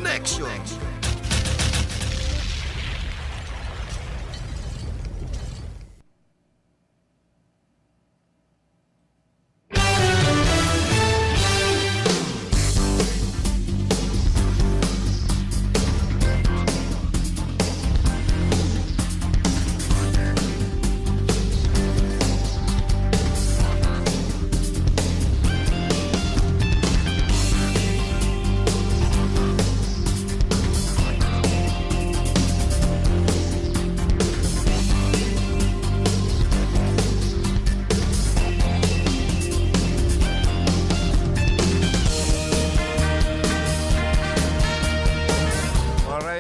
Connection.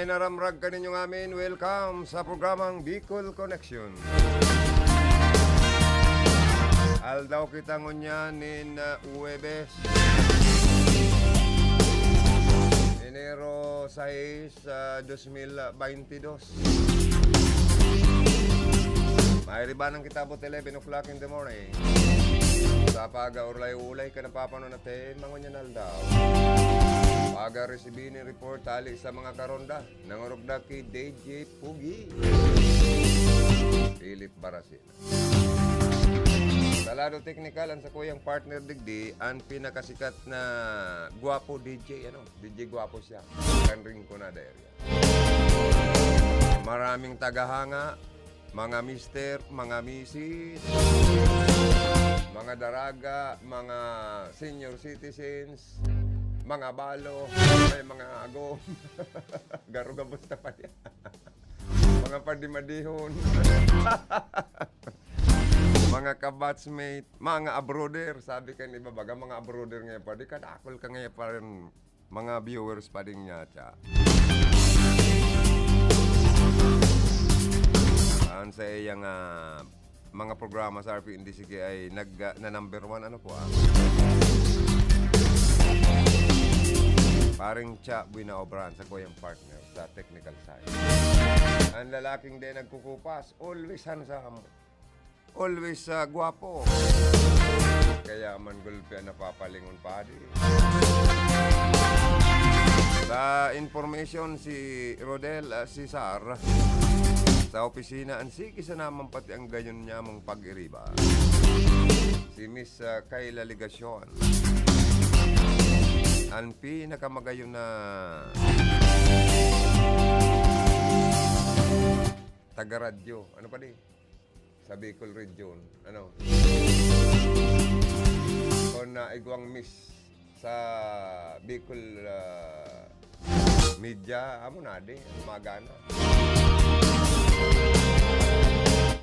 Naramrag ka ninyong amin, welcome sa programang Bicol Connection. Aldaw kita ngunyan nin Uwebes, Enero 6, 2022. Mairibanang kita po 11 o'clock in the morning. Sa paga-urlay-ulay ka napapano natin, mangunyan aldaw. Paga-resibini report tali sa mga karonda nangurugda kay DJ Pugi Philip Barasin. Sa lado technical ang sa kuyang partner digdi ang pinakasikat na guwapo DJ, DJ guwapo siya. Kanring ko na area. Maraming tagahanga, mga mister, mga misis, mga daraga, mga senior citizens, mga balo, may mga agom, garugabos na pa yan. Mga padimadihon, mga kabatsmate, mga abroader, sabi ka ni Babaga, mga abroader ngayon pa, di kadakol ka ngayon pa rin, mga viewers pa rin niya, tsa. Ang sa iyang mga programa sa RPNDCK ay na number 1, ano po paring Cha Buinaobran sa kuyang partner sa technical side. Ang lalaking din nagkukupas, always handsome, always guwapo. Kaya man gulpi ang napapalingon pa di. Sa information si Rodel Cesar sa opisina ang sige sa naman pati ang gayon niya mong pag-iriba. Si Miss Kayla Ligasyon ang pinakamagayon na taga-radyo. Ano pa di? Sa Bicol Region. Ano? Kung igwang miss sa Bicol media, amo na di. Magana.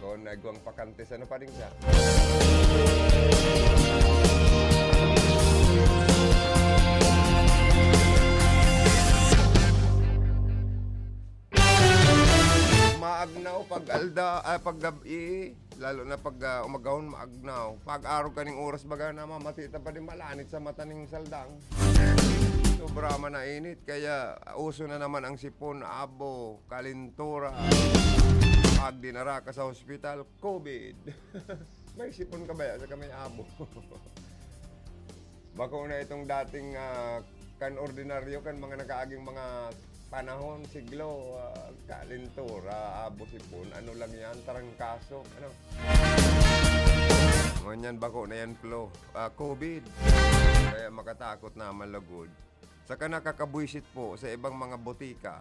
Kung igwang pakantes, ano pa rin siya? Maagnaw pag gabi, lalo na pag umagahon maagnaw. Pag araw kaning oras baga na mamatita pa din malanit sa mata ning saldang. Sobra man na init, kaya uso na naman ang sipon, abo, kalintura. Pag dinara ka sa hospital, COVID. May sipon ka ba ya sa kamay abo? Bako na itong dating kan ordinaryo kan mga nakaaging mga panahon, siglo, kalintura, abo, sipon, ano lang yan, tarangkaso, ano. Ngunyan bako na yan, Flo. COVID. Kaya makatakot na malagod. Saka nakakabwisit po sa ibang mga botika.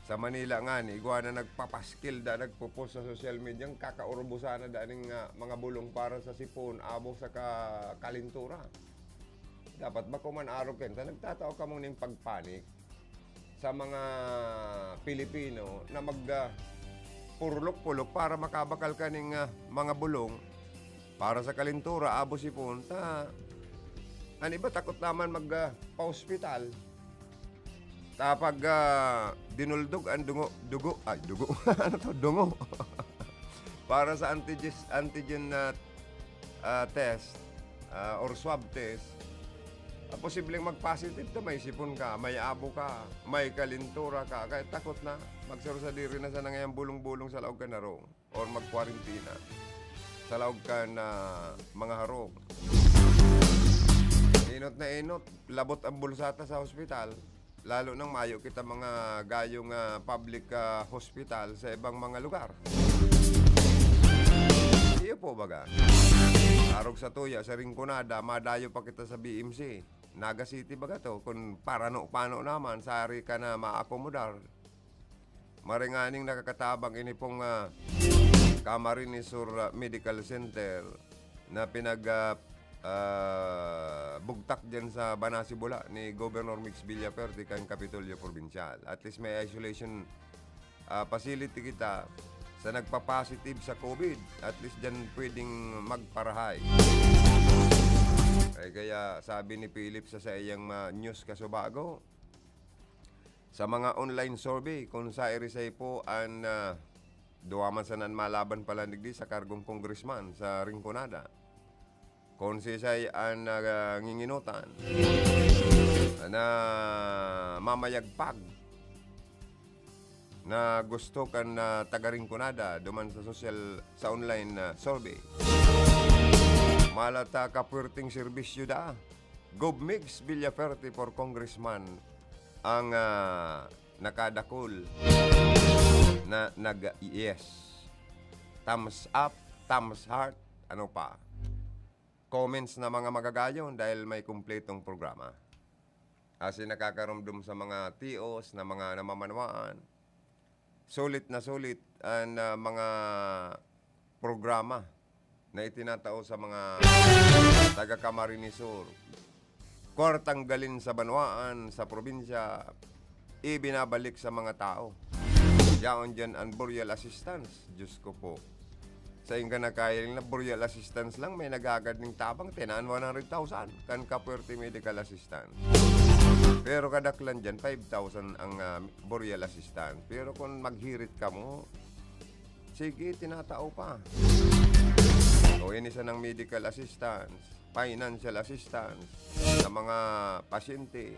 Sa Manila nga ni, igwa na nagpapaskil da, nagpo-post sa social media, kakaurubusan na daning mga bulong para sa sipon, abo, sa kalintura. Dapat ba kuman araw kenta, nagtatao ka mong ning pagpanik sa mga Pilipino na purlok-pulok para makabakal ka ning mga bulong para sa kalintura, abo, sipon. Ano ba, takot naman pa-hospital. Tapag dinuldog ang dugo. Ano to? Dungo. Para sa antigen test or swab test, posibleng mag-positive to, may sipon ka, may abo ka, may kalintura ka, kaya takot na magsaro sa diri na sa nangayang bulong-bulong sa laog ka na rong or mag-quarantina sa laog ka na mga harong. Inot na inot, labot ang bulsata sa hospital, lalo nang mayo kita mga gayong public hospital sa ibang mga lugar. Iyo po baga. Arog sa tuya, sa Rinconada, madayo pa kita sa BMC. Naga City baga to, kung paano naman, sari ka na maakomodar. Maringaning nakakatabang ini pong Camarines Sur Medical Center na bugtak dyan sa Banasibula ni Governor Mix Villaperte kang Kapitolyo Provincial. At least may isolation facility kita sa nagpa-positive sa COVID. At least dyan pwedeng magparahay. Kaya sabi ni Philip sa iyang news kasubago, sa mga online survey, kung sa irisay po ang duwaman sa nan malaban palandigdi sa kargong congressman sa Rinconada. Kung sisay ang nginginutan na mamayagpag na gusto kan taga Rinconada duman sa online survey. Malata kapwerteng serbisyo da. Gobmix Villaperte for congressman ang nakadakol na nag-yes. Thumbs up, thumbs heart, ano pa. Comments na mga magagayon dahil may kumpletong programa. Kasi nakakaramdam sa mga TOs na mga namamanawaan. Sulit na sulit ang mga programa na itinatao sa mga taga Camarines Sur. Kwartanggalin sa banwaan, sa probinsya, ibinabalik sa mga tao. Yaon dyan ang burial assistance. Diyos ko po. Sa inga na kaya na burial assistance lang, may nagagad ng tabang, 100,000 kan kapwerte medical assistance. Pero kadaklan dyan, 5,000 ang burial assistance. Pero kung maghirit ka mo, sige, tinatao pa. O yan isa ng medical assistance, financial assistance sa mga pasyente,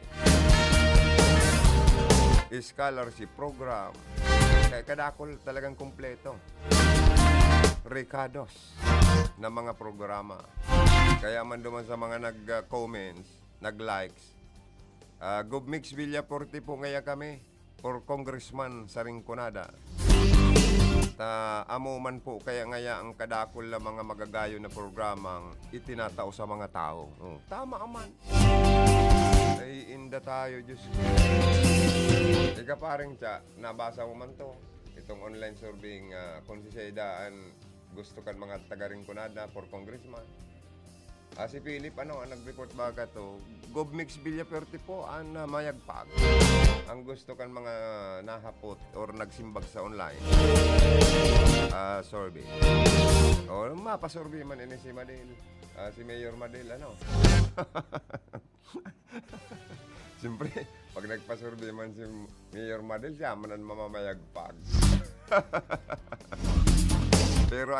scholarship program, kaya kadakol talagang kumpleto. Recados na mga programa. Kaya man duman sa mga nag-comments, nag-likes, Gobmix Villaperte po ngaya kami for congressman sa Rinconada. Amo man po kaya ngaya ang kadakol na mga magagayo na programang itinatao sa mga tao. Tama man. Naiinda tayo, Diyos ko. Ika paring tsa, nabasa mo man to. Itong online surveying kung si Saydaan gusto kan mga taga Rinconada for congressman. Si Philip, ang nag-report baga to, Gobmix Villaperte po ang mayagpag. Ang gusto kan mga nahapot or nagsimbag sa online survey. O mapasurvey man ini si Madel, si Mayor Madel, Siyempre, pag nagpasurvey man si Mayor Madel, siya man ang mamamayagpag. Pero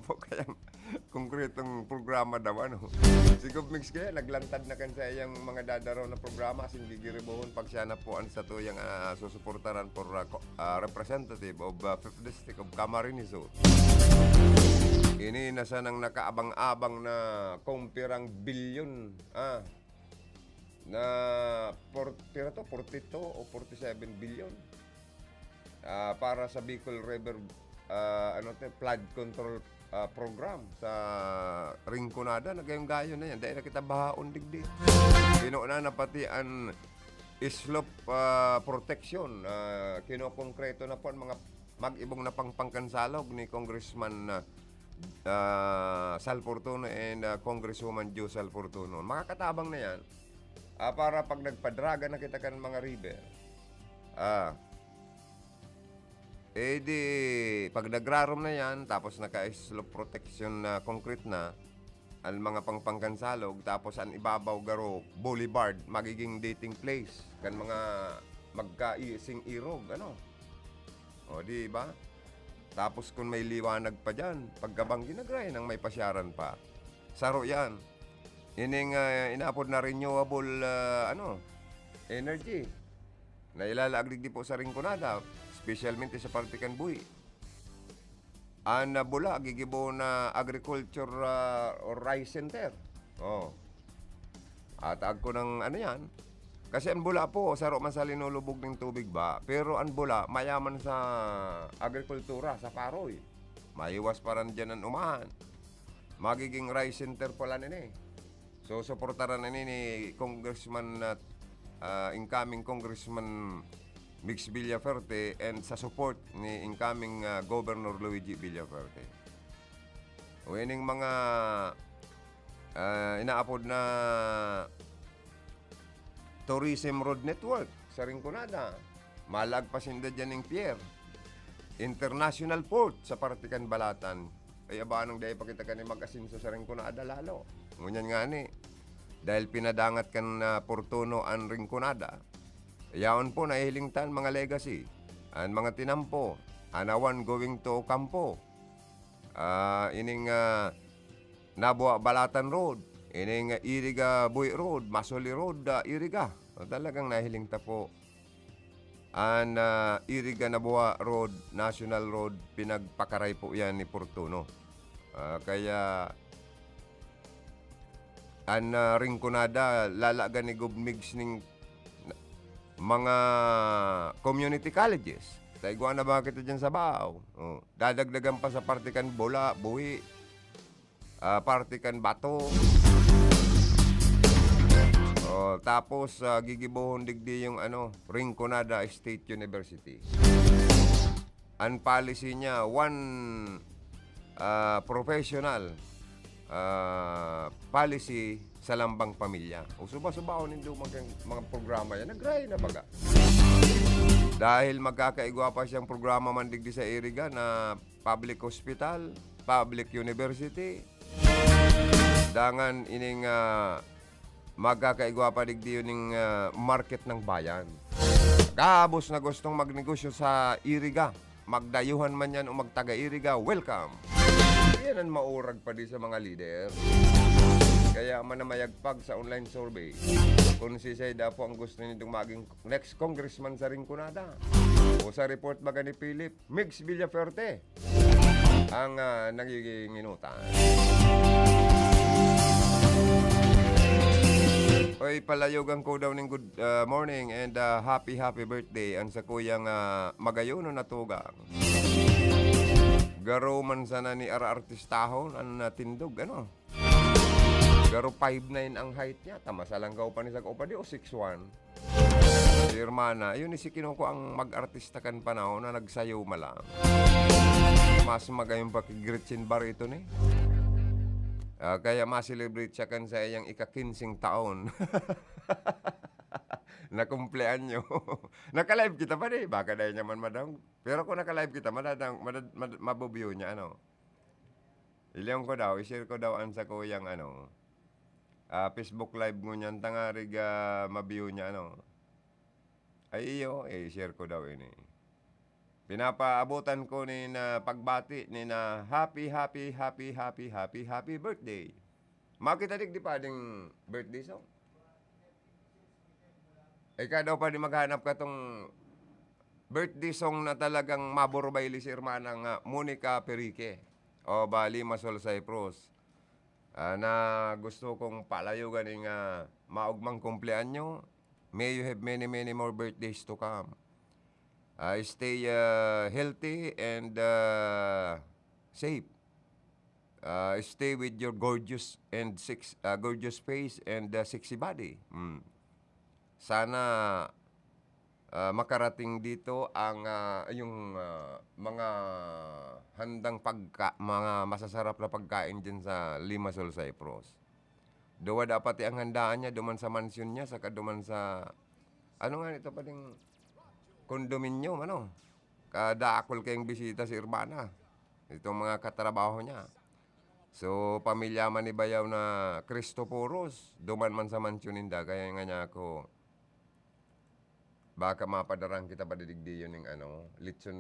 po kayang konkretong programa daw, Si Gobmix kaya, naglantad na kan sa iyang mga dadaraw na programa as gigiribohon pag siya na po ang sa tuyang susuportaran for representative of 5th District of Camarines Sur. Ini nasa nang nakaabang-abang na kumpirang bilyon na 42 o 47 bilyon para sa Bicol River flood control program sa Rinconada. Nagayong-gayo na yan dahil nakita bahaon digdi. Kinuuna na pati ang slope protection. Kinokongkreto na po ang mga mag-ibong na pangpangkansalog ni Congressman Sal Fortuno and Congresswoman Jo Sal Fortuno. Makakatabang na yan para pag nagpadraga na kita kan mga river, pag nagrarom na yan, tapos naka-slope protection na concrete na, ang mga pangpangkansalog, tapos ang ibabaw garo, boulevard, magiging dating place, kan mga magkaising irog, O, di ba? Tapos kung may liwanag pa dyan, pagkabang ginagray nang may pasyaran pa. Saro yan. Ining inapod na renewable energy na ilalaagdig di po sa Rinconada, specialmente sa Partikan Buhi. Bula, gigibo na agriculture or rice center. At ko ng yan, Kasi ang bula po, saro man sa linulubog ng tubig ba, pero ang bula, mayaman sa agrikultura, sa paroy. Maiwas pa rin dyan ang umahan. Magiging rice center pala nini. So, suportaran na ni Congressman at incoming Congressman Mix Villaferte and sa support ni incoming Governor Luigi Villaferte. O ining mga inaapod na Tourism Road Network sa Rinconada. Malagpasin da dyan ng pier. International Port sa Partikan Balatan. Ay abanang dahil pakita ka ni mag-asinso sa Rinconada lalo. Ngunyan nga ni. Dahil pinadangat kan Portuno ang Rinconada. Yaon po nahihilingtan mga legacy. Ang mga tinampo. Anawan going to Campo. Ining Nabua Balatan Road. Ining Iriga Buy Road, Masoli Road, Iriga. Talagang nahilingta po. An Iriga Nabua Road, National Road, pinagpakaray po yan ni Portuno. Kaya an Rinconada, lalaga ni Gubmigs ng mga community colleges. Taiguan na ba kita dyan sa Bao? Dadagdagan pa sa Partikan Bola, Buhi, Partikan Bato. Tapos gigibohon digdi yung Rinconada State University. Ang policy niya, one professional policy sa lambang pamilya. O suba-subaon nindo mga programa yan. Nag-ray na baga. Dahil magkakaigwa pa siyang programa man digdi sa Iriga na public hospital, public university. Dangan ining magkakaigwa pa digdi yun market ng bayan. Kabos na gustong magnegosyo sa Iriga, magdayuhan man yan o magtaga-Iriga, welcome. Yan ang maurag pa di sa mga leader. Kaya manamayagpag sa online survey kung si Sayda po ang gusto nitong maging next congressman sa Rinconada. O sa report baga ni Philip, Mix Villaferte ang nagiging inutan. Oy, palayogan ko daw ng good morning and happy birthday ang sa kuyang magayono na tugang. Garo man sana ni artistahon ang tindog, Garo 5'9" ang height niya. Tamasalanggaw pa ni sa kaupa di o 6'1". Si Hermana, yun si kinuko ang mag-artista kan panahon na nagsayaw malang. Mas magayong pa kay Gretchen Bar ito ni. Kaya ma-celebrate siya kan sa iyang ika-15 taon. Na kumpleanyo. Naka-live kita pa di. Baka dahil naman madang. Pero kung naka-live kita, mabubiyo niya, Ilyong ko daw, i-share ko daw ang sa kuyang, Facebook live mo niyan, tangarig mabiyo niya, Ay iyo, i-share ko daw ini. Pinapaabutan ko ni na pagbati ni na happy birthday. Makita di pa ding birthday song. Ikaw daw pa di maghanap ka tong birthday song na talagang maborbayli si Hermanang Monica Perique o Bali Masol Cyprus. Na gusto kong palayugan ng maugmang kumpleanyo. May you have many more birthdays to come. Stay healthy and safe. Stay with your gorgeous face and sexy body. Sana makarating dito ang yung mga handang mga masasarap na pagkain dyan sa Limassol, Cyprus. Duwa dapat ang handaan niya, duman sa mansyon niya, saka duman sa ito pa ding kondominium, Kadaakol kayong bisita si Urbana. Itong mga katrabaho niya. So, pamilya man ni Bayaw na Cristoforos, duman man sa mansyon ninda, kaya nga niya ako, baka mapadarang kita pa didigdi yun ng lechon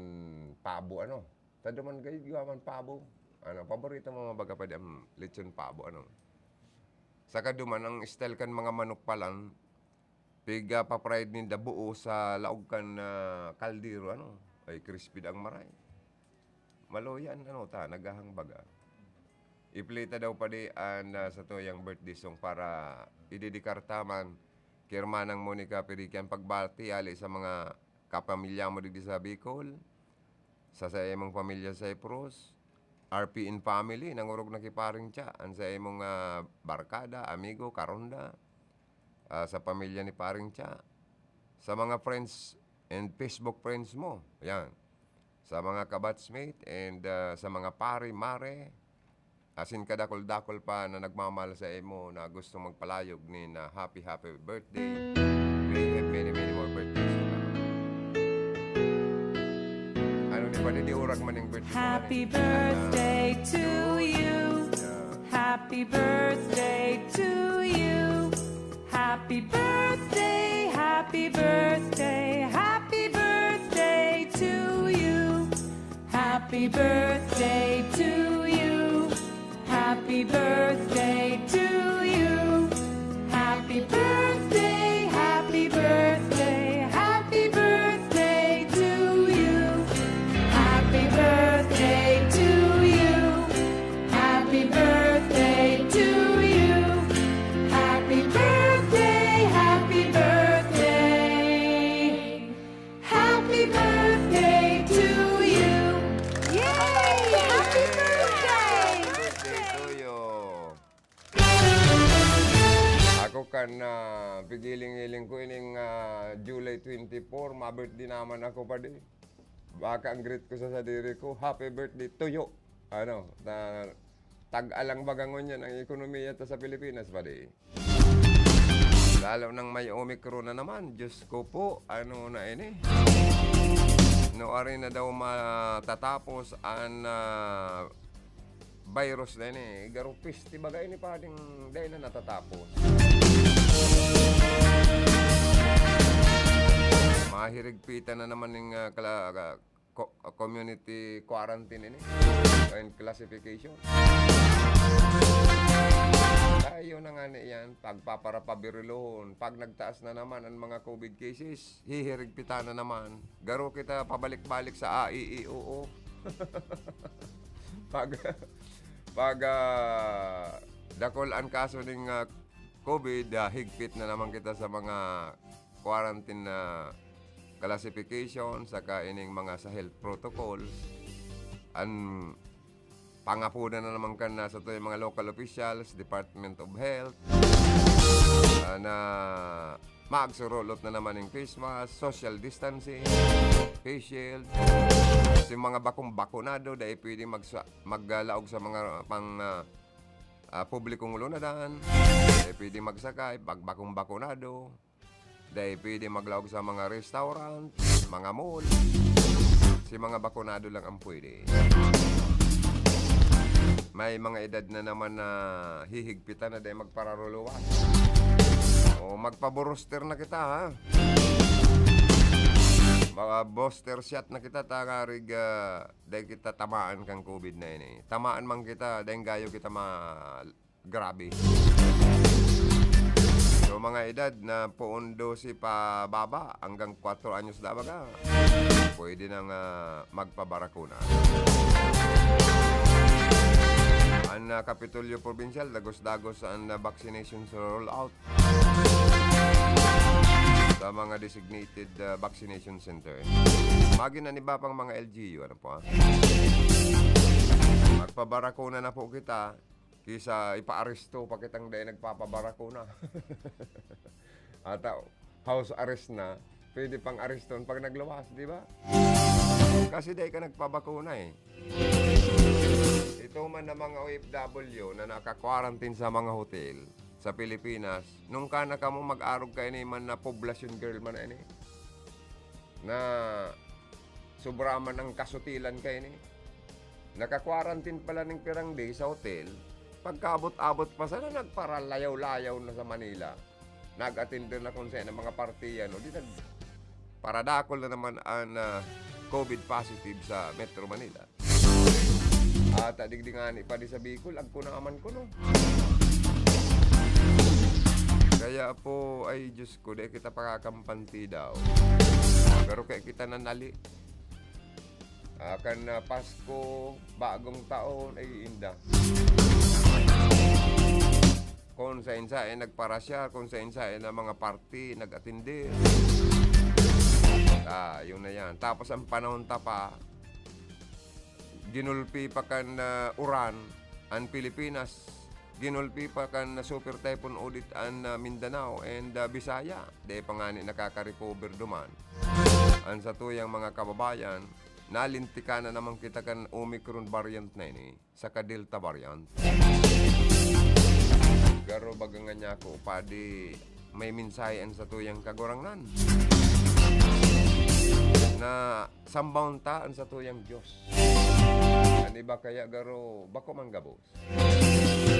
pabo, Taduman kayo, gawan pabo. Paborito mo mabaga pa di ang lechon pabo, Saka duman, ang style kan mga manok pa lang, piga pa-fried ninda buo sa laog kan kaldero, ay crispy ang maray. Maloyan, nagahang baga. Iplita daw pa di sa to yung birthday song para ididikar taman Kirmanang Monica Perikian pagbati ali sa mga kapamilya mo digdi sa Bicol, sa imong pamilya sa Cyprus, RPN family nangurog na kiparing tsa, an sa imong barkada, amigo, karonda, sa pamilya ni paring tsa, sa mga friends and Facebook friends mo, yan, sa mga kabatsmate and sa mga pare, mare, asin kadakol-dakol pa na nagmamahal sa imo na gusto magpalayog ni na happy birthday. May you have many more birthdays. Ano ni pa di urag man yung birthday? Happy birthday to you. Happy birthday to you. Happy birthday, happy birthday, happy birthday to you. Happy birthday to you. Happy birthday to you. Happy birthday, happy birthday, happy birthday to you. Happy birthday to you. Happy birthday to you. Happy birthday, happy birthday. Happy birthday to you. Yay! Happy birthday! Birthday to you. Ako kan pigiling-iling ko ining July 24, ma-birthday naman ako pa di. Baka ang greet ko sa sadiri ko, happy birthday to you. Ano, tag-alang bagangon yan ang ekonomiya ta sa Pilipinas pa di. Lalo nang may Omicron na naman, Diyos ko po, ano na ini. No, ari na daw matatapos ang virus na ini. Garupis, ti bagay ni pading dahil na natatapos. Mahirigpita na naman ng community quarantine ini and classification. Tayo na nga yan, pagpaparapabirilohon, pag nagtaas na naman ang mga COVID cases, hihirigpita na naman. Garo kita pabalik-balik sa AIEOO. pag dakol ang kaso ng COVID, higpit na naman kita sa mga quarantine na classification, saka ining mga sa health protocol. Pangapunan na naman ka na sa ito yung mga local officials, Department of Health, na magsurulot na naman ng face mask, social distancing, face shield. Yung mga bakong-bakunado, dahil pwede maggalaog sa mga publikong lunadan, dahil pwede magsakay, bakong-bakunado, dahil pwede maglaog sa mga restaurant, mga mall. Si mga bakunado lang ang pwede. May mga edad na naman na hihigpitan na dahil magpararuluwas. O magpa-booster na kita, ha? Mga booster shot na kita, tangarig dahil kita tamaan kang COVID na yun eh. Tamaan man kita dahil gayo kita grabe. So mga edad na puundo si pa baba hanggang 4 anyos na baga, pwede nang magpabarakuna. Ang Kapitolyo Provincial, dagos-dagos ang vaccination roll out sa mga designated vaccination center. Magin na ni ba pang mga LGU, ano po ha? Magpabarakuna na po kita, kisa ipa-aresto pa kitang dahil nagpapabarakuna. At house arrest na, pwede pang areston pag naglawas, di ba? Kasi dahil ka nagpabakuna eh. Ito man na mga OFW na naka-quarantine sa mga hotel sa Pilipinas, nung ka na ka mo mag-arog kayo ni man na poblasyon girl man na ini, na sobra man ang kasutilan kayo ni, naka-quarantine pala ng pirang day sa hotel, pagkabot-abot pa sana nagparalayaw-layaw na sa Manila, nag-attend na kung saan ng mga partiyan, o di paradakol na naman ang COVID positive sa Metro Manila. At digdingani pa di sa Bicol, agkunaman ko no. Kaya po, ay Diyos ko, di kita pakakampanti daw. Pero kaya kita nanali. Kan Pasko, bagong taon, ay inda. Kung sa insa ay nagparasya, kung sa insa ay na mga party, nag-atindi. Yun na yan. Tapos ang panahon pa, ginulpi pa kan Uran, ang Pilipinas, ginulpi pa kan Super Typhoon Audit ang Mindanao and Bisaya. Di pa nga ni nakaka-recover duman. Ang sa tuyang mga kababayan, nalintika na naman kita kan Omicron variant na ini, saka Delta variant. Garo baga nga niya ako, padi may minsayan sa tuyang kagurangnan. Na sambaon taan sa tuyang Diyos. Ani ba kaya garo, bako manggabos.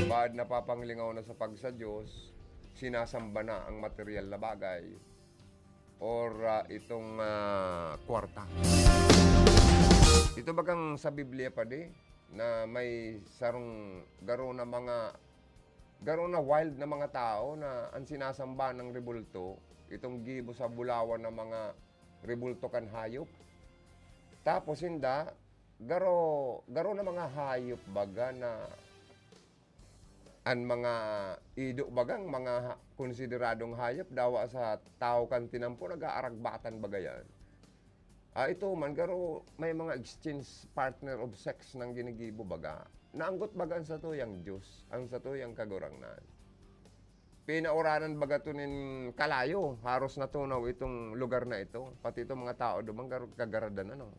Baad napapanglingaw na sa pagsa Diyos, sinasamba na ang material na bagay or itong kwarta. Ito bagang sa Biblia pa di na may sarong garo na wild na mga tao na ang sinasamba ng rebulto, itong gibo sa bulawan ng mga rebulto kan hayop. Tapos hinda garo na mga hayop baga na ang mga ido bagang mga konsideradong hayop dawa sa tao kan tinampo nag-aaragbatan bagayan. Ito man garo may mga exchange partner of sex ng ginigibo baga. Naanggot bagan sa tuyang Diyos, ang sa tuyang kagurangnan. Pinauranan baga tunin kalayo, haros na tunaw itong lugar na ito. Pati itong mga tao dumang kagaradan ano.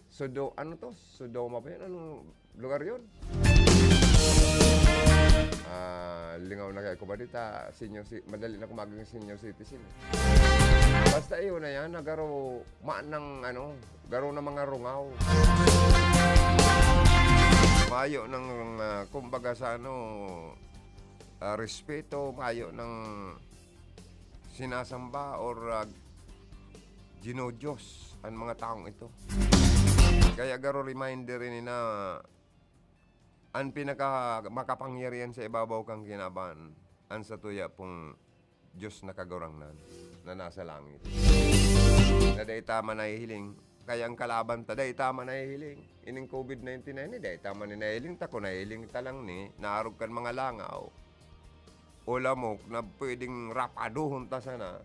Sodoma ba yun? Anong lugar yun? Lingaw na kayo ko ba dita, madali na kumaging senior citizen. Basta iyon na yan, nagaro garo na mga rungaw. Mayo ng kumbaga sa respeto, mayo ng sinasamba or ginodiyos ang mga taong ito. Kaya garo reminder rin na ang pinaka makapangyarihan sa ibabaw kang kinaban, ang sa tuya pong Diyos na kagurangnan na nasa langit. Na day tama na hihiling, kaya ang kalaban ta day tama na hihiling. Ining COVID-19 na ini, day tama ni nahihiling ta, kung nahihiling ta lang ni, naarog kan mga langaw, o lamok na pwedeng rapaduhon ta sana,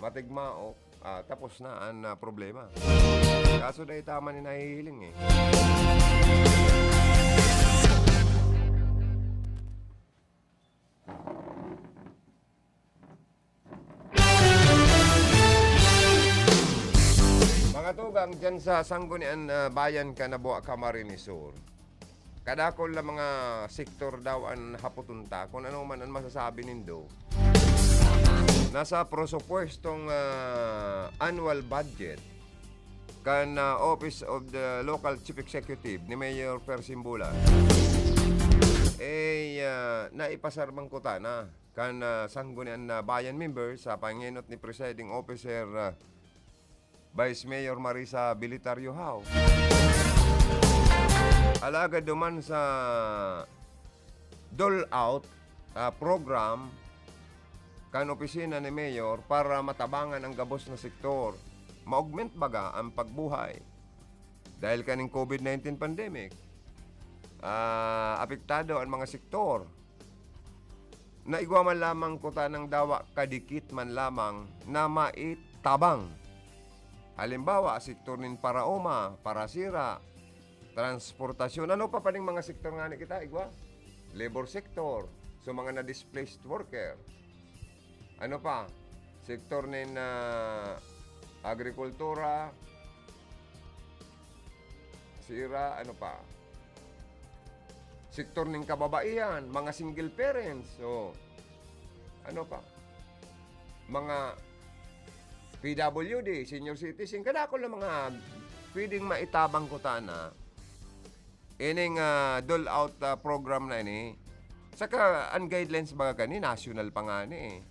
matigmaok, tapos na ang problema. Kaso day tama ni nahihiling eh. Mga tugang dyan sa sanggunian bayan ka na buwa Camarines Sur. Kadakol na mga sektor daw ang haputunta. Kung ano man ang masasabi nindo. Nasa prosupuestong annual budget kan Office of the Local Chief Executive ni Mayor Persimbula naipasarbang kuta na kan sanggunian bayan member sa panginot ni Presiding Officer Vice Mayor Marisa Bilitario How. Alaga duman sa dole out program kan opisina ni Mayor para matabangan ang gabos na sektor. Ma-augment baga ang pagbuhay. Dahil kaning COVID-19 pandemic, apektado ang mga sektor. Naigwa man lamang kuta ng dawa kadikit man lamang na maitabang. Halimbawa, sektor nin paraoma, parasira, transportasyon. Ano pa paling mga sektor nga ni kita, igwa? Labor sector, so mga na-displaced worker. Ano pa? Sektor nin agrikultura, sira, ano pa? Sektor nin kababaihan, mga single parents. So, ano pa? Mga PWD, senior citizen, kadako lang mga pwedeng maitabang ko na ining dole out program na ini. Saka ang guidelines baga kani, national pa nga ni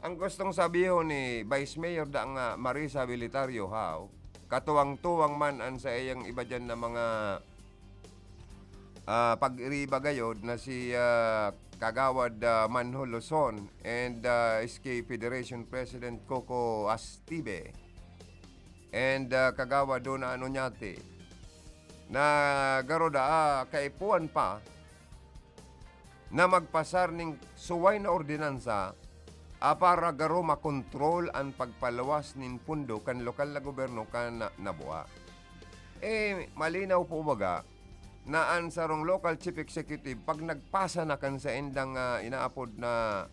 Ang gustong sabihin ni Vice Mayor daang Marisa Bilitario How, katuwang-tuwang man ang sa iyang iba dyan na mga pag-iriba gayod na si Kagawad Manhol Luzon and SK Federation President Coco Astibe and Kagawad Dona Anonyate na garoda kaipuan pa na magpasar ning suway na ordinansa para garo makontrol ang pagpalawas nin pundo kan lokal na gobyerno kan nabuha. Malinaw po baga na ang sarong local chief executive pag nagpasa na kan sa endang inaapod na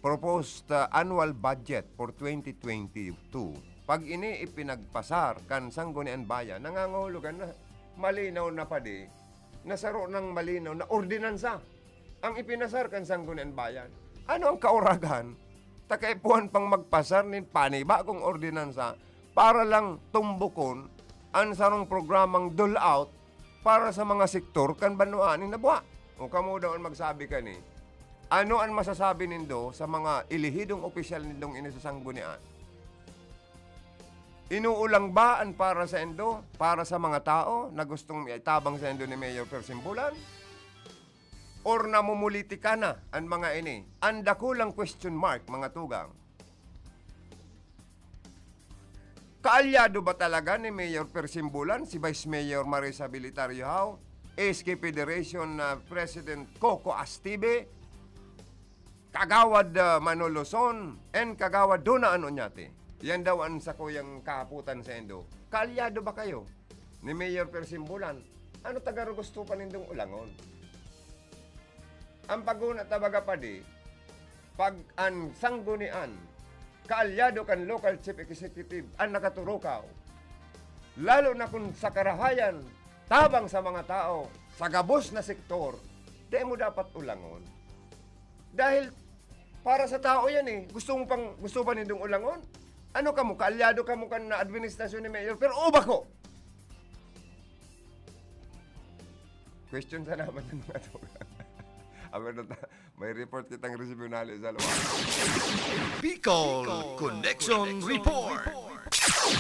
proposed annual budget for 2022, pag ini ipinagpasar kan Sangguniang Bayan, nangangahulugan na malinaw na padi na saro ng malinaw na ordinansa ang ipinasar kan Sangguniang Bayan. Ano ang kauragan? Takaipuan pang magpasar nin panibagong ordinansa para lang tumbukon ang sarong programang dole out para sa mga sektor kan banuan ni nabuha. O kamo daw ang magsabi ka ni, ano ang masasabi nindo sa mga ilihidong opisyal nindong ini sa Sanggunian? Inuulang ba ang para sa endo, para sa mga tao na gustong itabang sa endo ni Mayor Persimbulan? Or namumulitika na ang mga ini? Anda kulang question mark, mga tugang. Kaalyado ba talaga ni Mayor Persimbulan, si Vice Mayor Marisa Bilitario Hao, SK Federation President Coco Astibe, Kagawad Manolo Son, and Kagawad Dona Anonyate? Yan daw ang sa kuyang kahaputan sa endo. Kaalyado ba kayo ni Mayor Persimbulan? Ano tagaro gusto pa nindong ulangon? Ang paguna tabaga pa di, pag ang sanggunian, kaalyado kan local chief executive ang nakaturukaw, lalo na kung sa karahayan, tabang sa mga tao, sa gabos na sektor, di mo dapat ulangon. Dahil para sa tao yan gusto pa nindong ulangon? Ano ka mo? Kaalyado ka mo kan na administrasyon ni Mayor, pero uba ko! Question sa naman ng mga ito. May report kitang resibunali sa luwa. Bicol Connection Report.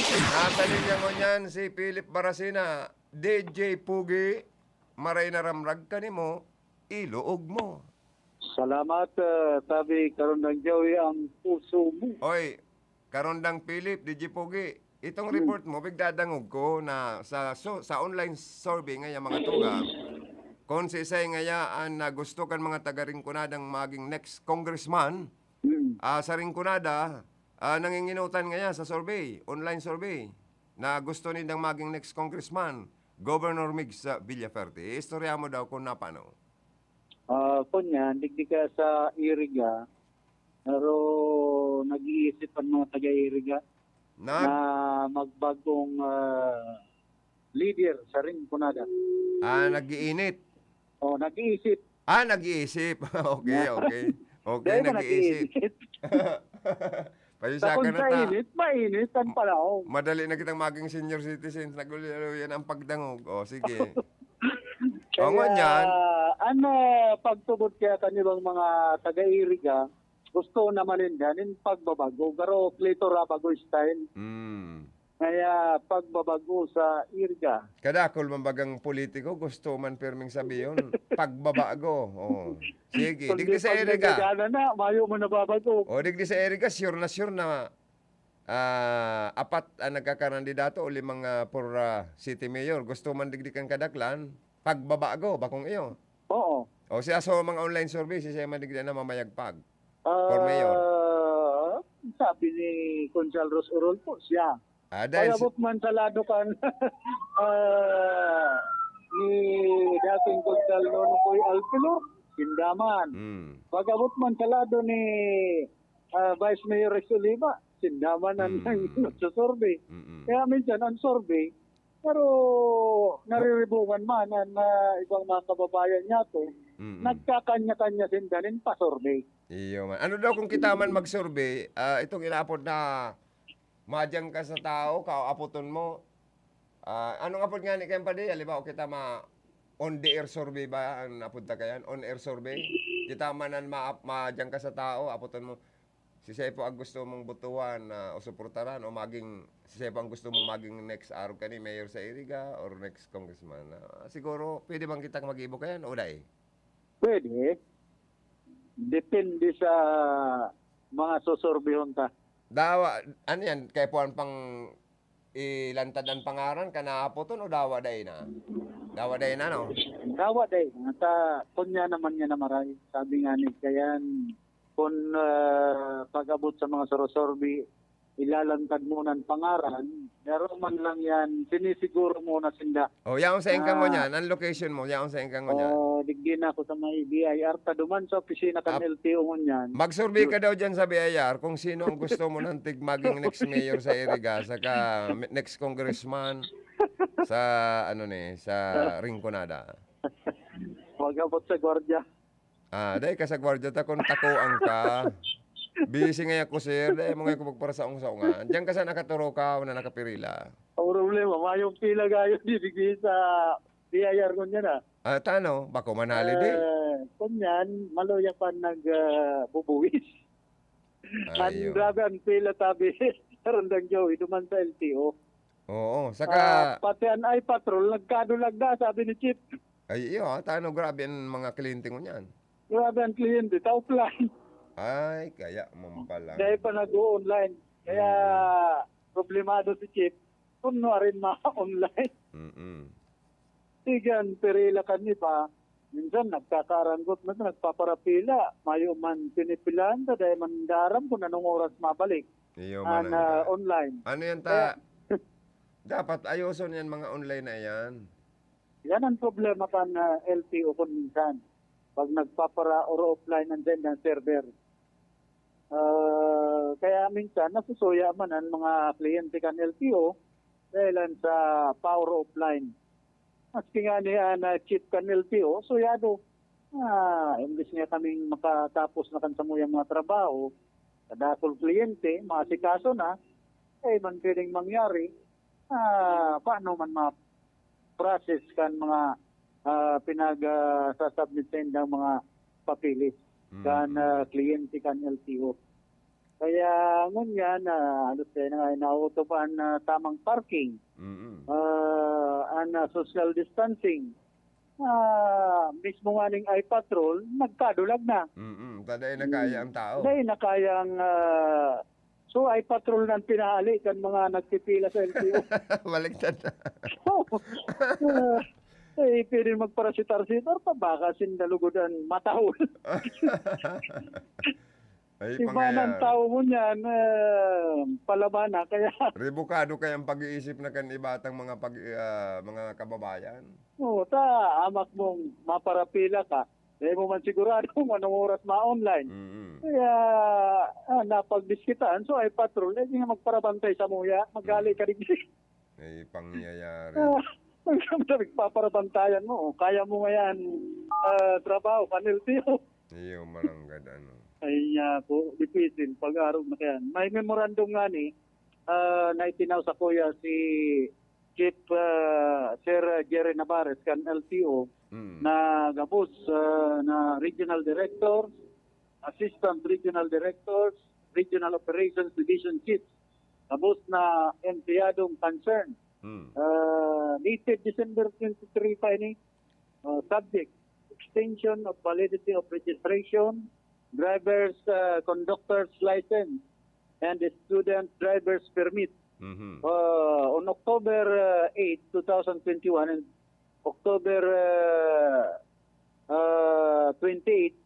Nasa linya mo niyan si Philip Barasina, DJ Pugi, maray na ramrag ka ni mo, iluog mo. Salamat, tabi karon ng Joey ang puso mo. Oy, karondang Philip, DJ Pugi, itong report mo, bigdadangog ko na sa online survey ngaya mga tuga, kung si Isay ngayaan na gusto kan mga taga-Ringkunadang maging next congressman, sa Ringkunada, nanginginutan ngaya sa survey, online survey, na gusto nindang maging next congressman, Governor Migs Villaferte. Istorya mo daw kung napano. Kunya, digdi ka sa Iriga, pero nag-iisip ang mga taga-Iriga na magbagong leader sa Ringkunada. Nag-iinit. Nag-iisip. Nag-iisip. Okay. Okay, nag-iisip. Sa kung sa init, mainit ang panahon. Madali na kitang maging senior citizens. Nagulo yan ang pagdangog. Sige. Kaya, pagtubod kaya kanilang mga taga-Iriga, gusto naman din pagbabago. Pero klitora bago style. Kaya pagbabago sa Iriga. Kadakol mambagang politiko, gusto man perming sabiyon, pagbabago. Sige, digdi sa Iriga. Na, mayo mo nababago. Digdi sa Iriga, sure na apat ang nagkakandidato o 5 for city mayor. Gusto man digdi kang kadaklan, pagbabago, bakong iyo. Oo. Siya mga online survey, siya man digdi na mamayagpag. For mayor. Sabi ni Conchal Ros Urol po, siya. Dahil Pagabot man salado kan ni dating Conchal Nonoy Alpilo, sindaman. Pagabot man salado ni Vice Mayor Rex Oliva, sindaman ang nagsasurvey. Kaya minsan ang survey, pero nariribungan man ang ibang mga kababayan niya to, nagkakanya-kanya sindanin pa survey. Iyo man. Ano daw kung kita man mag-survey, itong inapod na madyang ka sa tao, kaapoton mo. Anong apod nga ni Kempadi? Alibaw, kita on-the-air survey ba ang apod ta kayan? On-air survey? Kita man ang madyang ka sa tao, apoton mo. Si Sepo ang gusto mong butuan o suportaran o maging, si Sepo ang gusto mong maging next araw ka ni Mayor sa Iriga or next congressman. Siguro, pwede bang kitang mag-ibo kayan o dahi? Pwede. Depende sa mga susurbihon ta. Dawa, ano yan, kaya po pang ilantad ang pangaran kanahapoton o dawa day na? Dawa day na, no? Dawa day. Kunya naman niya na maray. Sabi nga ni kayan, kung pag-abot sa mga sorosorbi, ilalantad muna ang pangaran, pero man lang yan, sinisiguro muna sinda. O, yaong sa ingkang mo niyan. Ang location mo, yaong sa ingkang mo niyan. Digdi na ako sa may BIR, taduman sa opisina kan LTO mo niyan. Mag-survey ka daw dyan sa BIR kung sino ang gusto mo ng maging next mayor sa Iriga, saka next congressman sa sa Rinconada. Pag-abot sa gwardiya. Dahil ka sa gwardiya ta kung takuan ka. Busy nga ako, sir. Dahil mo nga ko magpara sa unga. Diyan ka sa nakaturo ka o na nakapirila. Ang problema, mayong pila gayo digdi sa BIR ko niyan Tano, bako manali di. Kunyan, maloya pa nagbubuwis. Ang grabe ang pila tabi, Rondang Joey, duman sa LTO. Oo, saka... Pati ang iPatrol, nagkadulag na, sabi ni Chip. Ay, iyo, tano, grabe ang mga kliyente mo niyan. Grabe ang kliyente, offline. Ay, kaya mo pala. Dahil pa nag-online. Kaya, problemado si Chip. Kung rin ma-online. Tigan, perila kani pa. Minsan, nagkakaranggot na nagpaparapila. Mayo man pinipilaan ta dahil mandaram kung anong oras mabalik. Iyo man online. Ano yan dapat ayuson yan mga online na yan. Yan ang problema kan LTO kung minsan. Pag nagpapara or offline nandiyan ng server. Kaya minsan, nasusuya man ang mga kliyente kan LTO dahil sa power offline. Maski nga niya na chip kan LTO, suyado. Imbis niya kaming makatapos na kansamuyang mga trabaho, kadakol kliyente, masikaso na, man pwedeng mangyari, paano man ma-process kan mga pinag-sasubmit ng mga papilis kan kliyente kan LTO. Kaya ngunyan, nauto pa ang tamang parking, social distancing. Mismo nga ning iPatrol, nagkadulag na. Taday na kaya ang tao. Taday na kayang... So, iPatrol nang pinahali kan mga nagpipila sa LTO. Baliktad na. Pwede magparasitar-sitar pa, baka sindalugodan matahol. Iba ng tao mo niyan, palaban na, kaya... Rebukado kayang pag-iisip na kan ibatang mga mga kababayan. Oo, amak mong maparapila ka. Dahil mo man sigurado kung anong oras ma-online. Kaya napagdiskitaan, so ay patrol, hindi nga magparabantay sa muya, magali ka rin. Ay, pangyayari. Paparabantayan mo, kaya mo ngayon trabaho, kaniltiyo. Iyo, maranggad, Ay, po, difícil, pag-araw na kaya. May memorandum nga ni, na itinaw sa kuya si Chief Sir Jerry Navarez, kan LTO, na gabos na regional directors, assistant regional directors, regional operations division chiefs, gabos na empleyadong concern. Dated December 23 pa ini, subject, extension of validity of registration, driver's conductor's license, and the student driver's permit. On October 8, 2021 and October 28,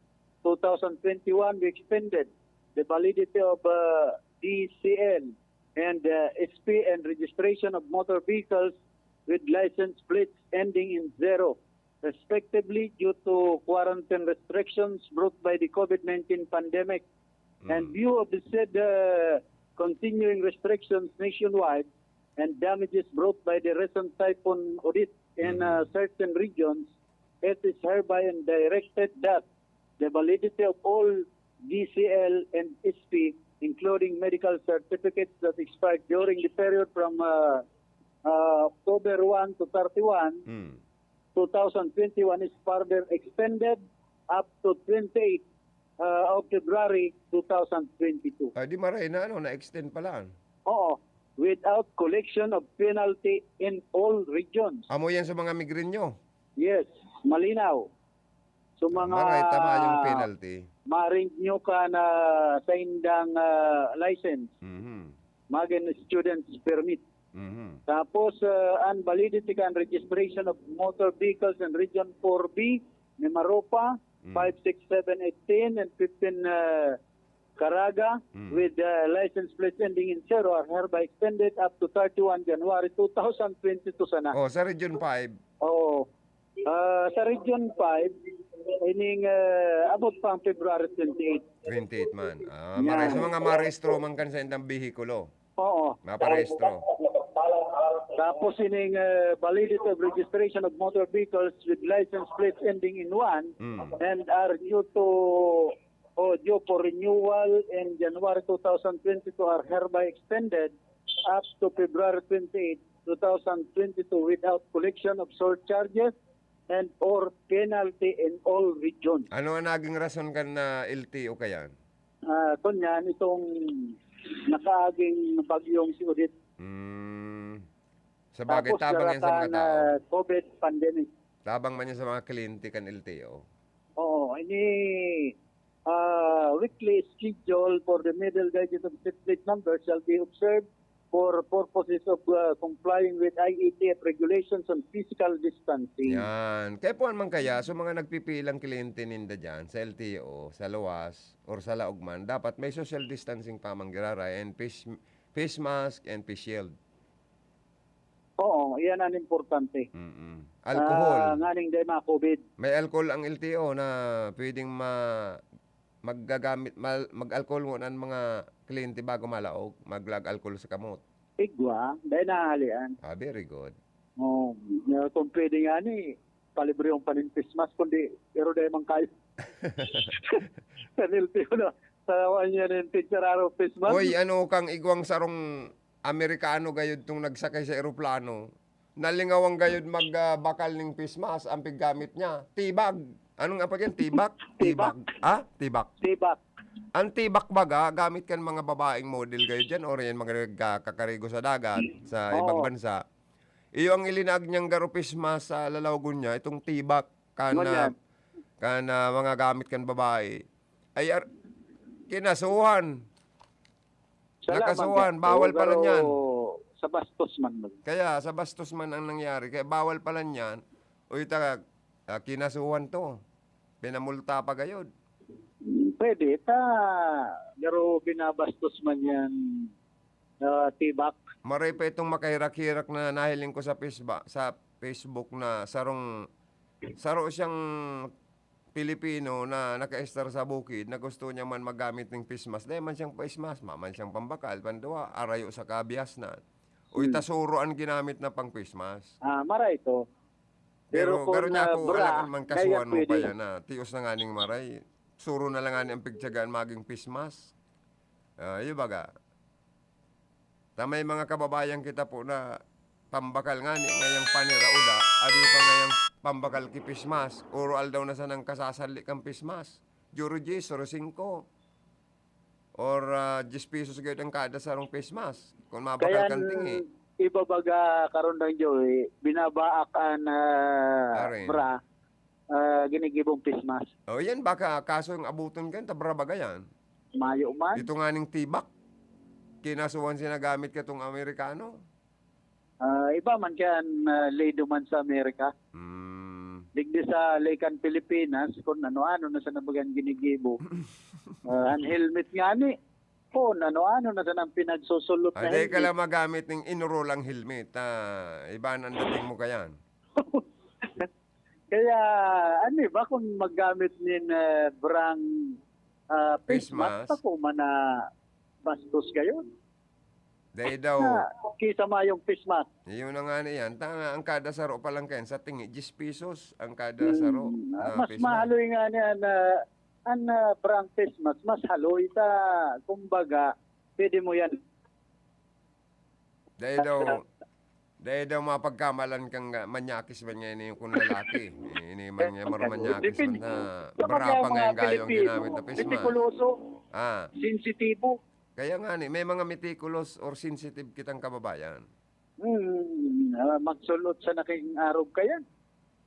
2021, we extended the validity of DCL and SP and registration of motor vehicles with license plates ending in 0, respectively, due to quarantine restrictions brought by the COVID-19 pandemic. And view of the said continuing restrictions nationwide and damages brought by the recent typhoon Odette in certain regions, it is hereby and directed that the validity of all DCL and SP, including medical certificates that expired during the period from October 1 to 31, 2021 is further extended up to 28 of February 2022. Di maray na, na-extend pa lang. Oo, without collection of penalty in all regions. Amo yan sa mga migrinyo. Yes, malinaw. So mga... Maray, tama yung penalty. Ma-renew ka na sa indang license. Maging student's permit. Mhm. Tapos, ang validity and registration of motor vehicles in Region 4B, Mimaropa, 5, 6, 7, 18, and 15 Caraga, with license plates ending in 0 are hereby extended up to 31 January 2022 sana. Oh, sa Region 5, Oo. Sa Region 5, ining abot pa ang February 28. 28 man. Yan. Maray, sa mga marehistro man kan sa indang bihikulo. Oo. Maparehistro. Tapos ining validity of registration of motor vehicles with license plates ending in 1 and are due for renewal in January 2022 are hereby extended up to February 28, 2022 without collection of surcharges and or penalty in all regions. Ano ang naging rason kan na LTO kayan? Kunyan, itong nakaaging bagyong si Odette. Sa bagay, Tapos tabang yan sa mga tao. COVID pandemic. Tabang man yan sa mga kliyente kan LTO. Oo, ini weekly schedule for the middle digit of seat plate number shall be observed for purposes of complying with IATF regulations on physical distancing. Yan. Kaya po man kaya, so mga nagpipilang kliyente ninda dyan sa LTO, sa luwas, or sa laugman, dapat may social distancing pa manggirara and face mask and face shield. Oo, iyan ang importante. Alcohol. Nganing day mga COVID. May alcohol ang LTO na pwedeng mag-alcohol mo ng mga kliyente bago malaog, maglag-alcohol sa kamot. Igwa, dahil nahalian. Very good. Oh, kung pwede nga ni, palibre yung panintis mas, kundi, pero dahil man kayo. Kanilti ko na, sa niya ng teacher araw face mask. Hoy, ano kang igwang sarong Amerikano gayud tong nagsakay sa eroplano. Nalingawang gayud magbakal ning face mask, ang piggamit niya, tibag. Anong nga pa yan? Tibak? Tibak. Tibak. Tibak. Ang tibak baga, gamit kan mga babaeng model kayo dyan or yan mga kakarigo sa dagat, sa ibang bansa. Iyo ang ilinag niyang garupisma sa lalawgon niya, itong tibak kana mga gamit kan babae. Ay kinasuhan. Nakasuhan, bawal pala niyan. Sa bastos man. Kaya sa bastos man ang nangyari, kaya bawal pala niyan. Uy, kinasuhan to. Pinamulta pa gayod. Pwede, pero binabastos man yan tibak. Maray pa itong makahirak-hirak na nahiling ko sa Facebook na saro siyang Pilipino na naka-estar sa bukid na gusto niya man magamit ng face mask. Dahil man siyang face mask, man siyang pambakal, panduwa, arayo sa kabias na. Uy, tasuro ang ginamit na pang face mask. Mara ito. Pero kung niya ako, bra, alam man kasuhan mo pwede. pa yan na tios na nga ning maray. Suro na lang nga ang pigtsagaan maging face mask. Yung baga. Tamay mga kababayan kita po na pambakal nga ni ngayang panirauda, adi pa ngayang pambakal ki face mask. Oral daw na sanang kasasali kang face mask. Juro 10 or 5. Or 10 pesos gayud ang kada sarong face mask. Kung mabakal kang tingi. Ibabaga karon lang Joey, binabaak ang bra, ginigibong pismas. O yan baka kaso yung abuton kan, tabrabaga yan. Mayo man. Ito nga ning tibak. Kinasuhan sinagamit ka tong Amerikano. Iba man kaya lady man sa Amerika. Digdi sa Lakan, Pilipinas, kung ano-ano na sa nabagan ginigibo. Ang helmet nga ni. Kung ano-ano na sa nang pinagsusulot na Ay, ka helmet. lang magamit ng inurolang helmet. Iba ang dating mo kayan. Kaya, ba kung maggamit nin brang face Face mask, mask. ako man na bastos kayo. Dahil daw, Kisa ma yung face mask. yun na nga niyan. Tanga, ang kada saro pa lang kayan sa tingi, 10 pesos ang kada saro. Na Mas face mask. mahaloy nga niya na ang brang face mask, mas haloy ta. Kumbaga, pwede mo yan. Dahil daw mapagkamalan kang manyakis man ngayon yung kung lalaki. Ini man nga marumanyakis man na barapa ngayon gayo ang ginamit na face mask. Mitikuloso, sensitibo. Kaya nga ni, may mga meticulous or sensitive kitang kababayan. Magsulot sa naking araw kayan.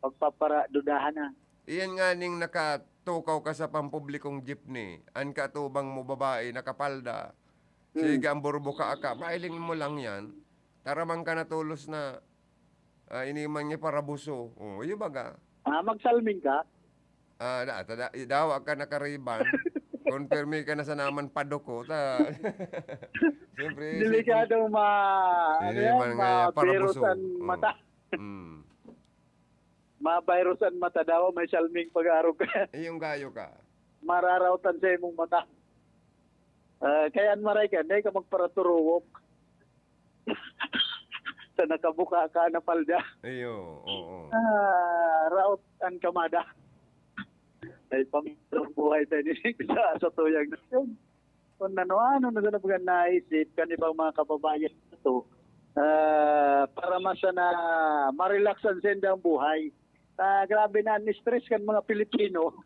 Pagpapara, dudahan na. Iyan nga ning nakatukaw ka sa pampublikong jeepney, ang katubang mo babae, nakapalda, sige ang burbo ka aka, mailing mo lang yan, taramang ka na tulos na inimang niya para buso. Oh, yun baga. Magsalming ka? Dawa ka na kariban. Confirme ka na sa naman padoko. Siyempre. Delikadong ma-virusan mata. Ma-virusan mata daw, may salming pag-arog ka. Yung gayo ka. Mararautan sa imong mata. Kaya maray ka, hindi ka magparaturuwok. Sa nakabuka ka na palda. Ayo, oo. Raot ang kamada. Ay pamilyang buhay tayo sa tuyang nasyon. Kung ano na sanabagan naisip, kanibang mga kababayan ito, para na marelaksan sa ang buhay. Grabe na ni-stress kan mga Pilipino.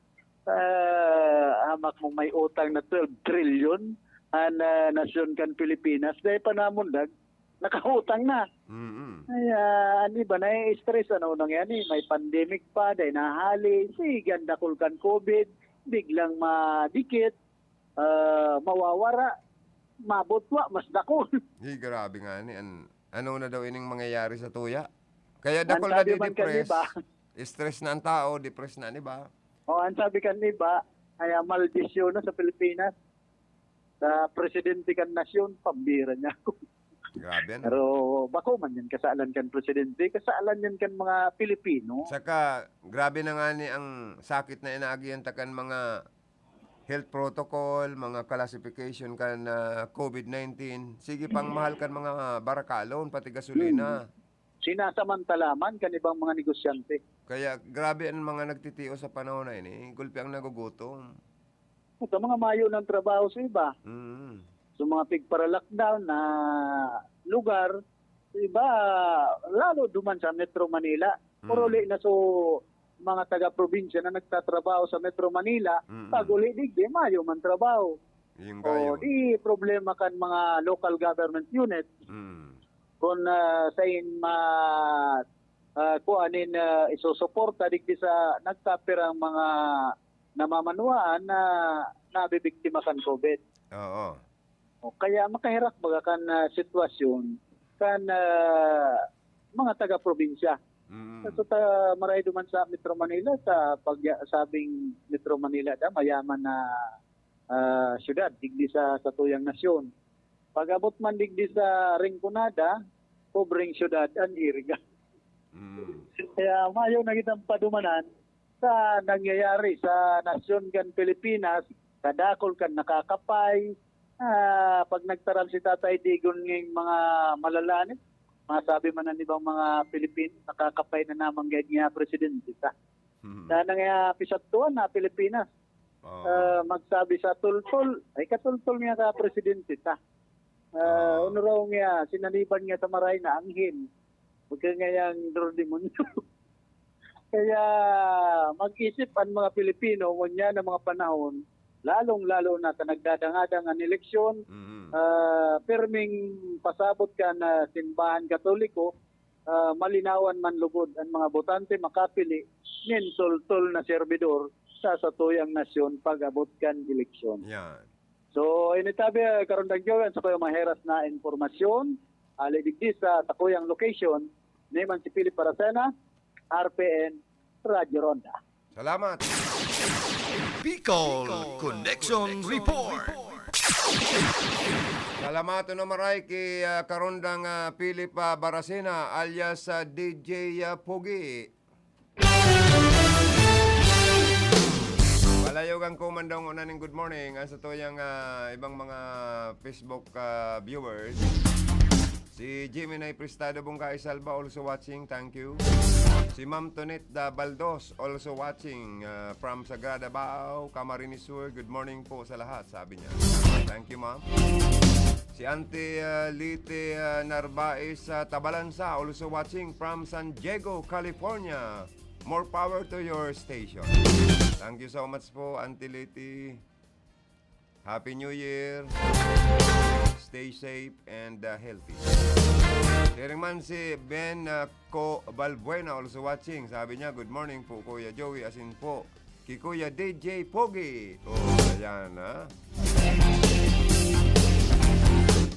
Amak mong may utang na 12 trillion ang nasyon kan Pilipinas. Dahil pa namundag, nakautang na. Ay, ba na-stress ano nangyari? May pandemic pa, dahil nahali, ganda kulkan COVID, biglang madikit, mawawara, mabutwa, mas dakol. Grabe nga ni. Ano na daw ining mangyayari sa tuya? Kaya dakol Ang na sabi man di-depress. kaniba. Stress na ang tao, depress na ni ba? Ang sabi kaniba, ay maldisyon na sa Pilipinas. Sa presidente kan nasyon, pambira niya ako. Grabe yan. Pero bako man yan, kasaalan kan presidente, kasaalan yan kan mga Pilipino. Saka, grabe na nga ni ang sakit na inaagihan takan mga health protocol, mga classification kan COVID-19. Sige pang mahal kan mga barakalon, pati gasolina. Sinasamantalaman kan ibang mga negosyante. Kaya grabe ang mga nagtitiyo sa panahon na ini. Gulpi ang nagugutom. Ito mga mayo ng trabaho sa iba. So mga pigpara-lockdown na lugar, sa iba, lalo duman sa Metro Manila. Puruli na so mga taga-probinsya na nagtatrabaho sa Metro Manila, pag-uli digdi, mayo man trabaho. Yung O gayo. di problema kan mga local government unit. Kung sa in kuanin isusuporta digdi sa nagtapirang mga namamanuan na nabibiktima kan COVID. Oo. O, kaya makahirap baga kan sitwasyon kan mga taga-probinsya. So maray duman sa Metro Manila sa pagsabing Metro Manila da mayaman na syudad digdi sa tuyang nasyon. Pag-abot man digdi sa Rinconada, pobreng syudad ang iriga. Kaya mayo na kitang padumanan sa nangyayari sa nasyon kan Pilipinas, kadakol kan nakakapay. Pag nagtaram si Tatay Digon ng mga malalanit, masabi man ng ibang mga Pilipino, nakakapay na namang ganyan presidente ta. Na pisatuan na Pilipinas. Magsabi sa tultol, ay katultol niya ka presidente ta. Ano raw niya, sinaliban niya sa maray na anghel. Huwag ka ngayang demonyo. Kaya mag-isip ang mga Pilipino, ngunya ng mga panahon, lalong-lalo na nagdadangadang ang eleksyon, perming pasabot ka na simbahan katoliko, malinawan man lugod ang mga botante makapili, nin tultol na serbidor sa satuyang nasyon pag-abot kan eleksyon. Yan. So, initabi karon dagyawan sa kayo maheras na informasyon, alidigdi sa takuyang location, naman si Philip Paracena, RPN, Radyo Ronda. Salamat. Bicol Connection Report. Salamato na maray kay Karondang Philip Baracena alias DJ Pogi. Palayog ang kumandong unaning good morning sa tuyang ibang mga Facebook viewers. Si Jimmy Prestado Bungkay Salva also watching, thank you. Si Ma'am Tonet Baldos also watching from Sagrada Bao, Camarines Sur. Good morning po sa lahat, sabi niya. Thank you, Ma'am. Si Auntie Lite Narbaez Tabalansa also watching from San Diego, California. More power to your station. Thank you so much po, Auntie Lite. Happy New Year. Stay safe and healthy. Sharing man si Ben Ko Balbuena also watching. Sabi niya, good morning po Kuya Joey. As in po, kay Kuya DJ Pogi. Oh, ayan ha.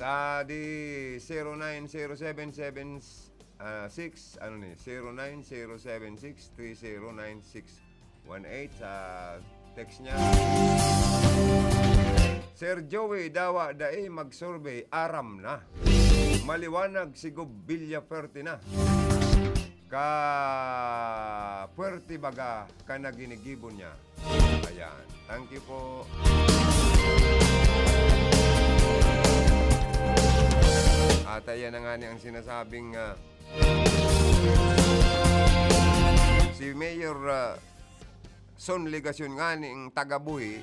Di 0907776 ano ni 09076309618 sa text niya. Sir Joey Dawa Dae mag-survey aram na. Maliwanag si Villa Fuerte na. Ka Puerte baga ka naginigibon niya. Ayan. Thank you po. At ayan na nga ni ang sinasabing si Mayor Son Legasyon nga ni ang tagabuhi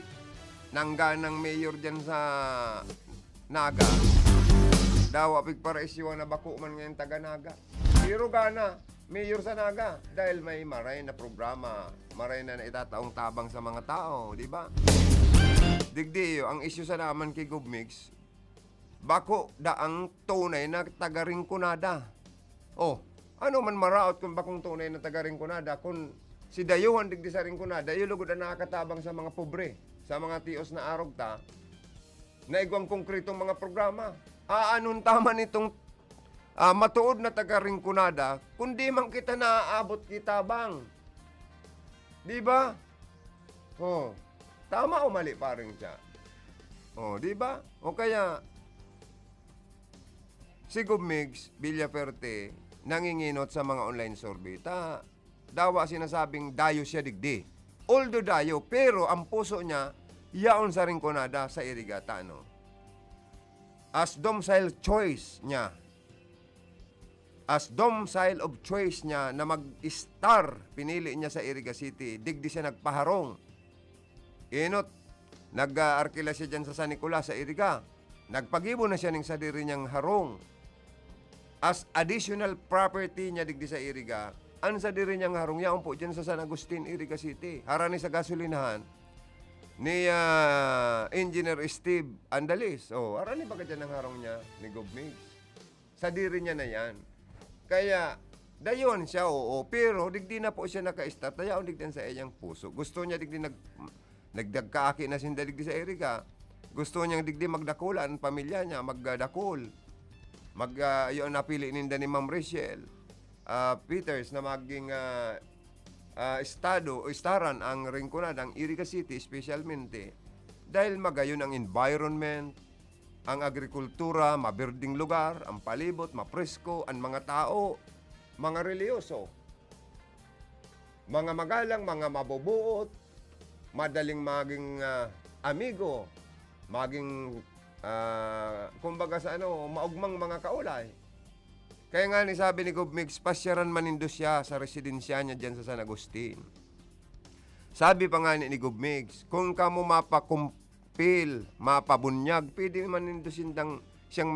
nangganang mayor dyan sa Naga. Dawa pigparaisyo na bako man ngayon taga Naga. Pero gana, mayor sa Naga dahil may maray na programa, maray na itataong tabang sa mga tao, di ba? Digdi, ang issue sa naman kay Gubmix, bako daang tunay na taga-Rinconada. Oh, ano man maraot kung bakong tunay na taga-Rinconada kung si dayuhan digdi sa Rinconada, ilugod na nakakatabang sa mga pobre, sa mga tios na arogta, na igwang konkretong mga programa. Anong tama nitong matuod na taga-Rinconada kundi man kita naaabot kita bang? Di ba? Oh, tama o mali paring siya? Oh, di ba? O kaya si Gubmix Villa Fuerte nanginginot sa mga online survey. Dawa sinasabing dayo siya digdi. Although dayo, pero ang puso niya yaon sa Rinconada sa Irigata, no? As domicile choice niya. As domicile of choice niya na mag-star, pinili niya sa Iriga City, digdi siya nagpaharong. Inot, nag-arkila siya dyan sa San Nicolas sa Iriga. Nagpagibo na siya ng sadiri niyang harong. As additional property niya digdi sa Iriga, ang sadiri niyang harong yaon po dyan sa San Agustin, Iriga City. Harani sa gasolinahan ni Engineer Steve Andalis. Oh, harani ba ka dyan ang harong niya ni Gubmix? Sa diri niya na yan. Kaya, dayon siya, oo. Pero, digdi na po siya naka-start. Dayon digdi sa iyang puso. Gusto niya digdi nagdagkaaki na sinda digdi sa Iriga. Gusto niya digdi magdakulan, pamilya niya, magdakol. Yun napili ninda ni Ma'am Rachel Peters na maging istaran ang Rinconada, ang Iriga City, specialmente. Dahil magayon ang environment, ang agrikultura, maberding lugar, ang palibot, mapresko, ang mga tao, mga reliyoso, mga magalang, mga mabubuot, madaling maging amigo, maging, kumbaga sa maugmang mga kaulay. Kaya nga ni sabi ni Gubmix, pasyaran manindo siya sa residensya niya dyan sa San Agustin. Sabi pa nga ni Gubmix, kung kamo mapakumpil, mapabunyag, pwede manindo siyang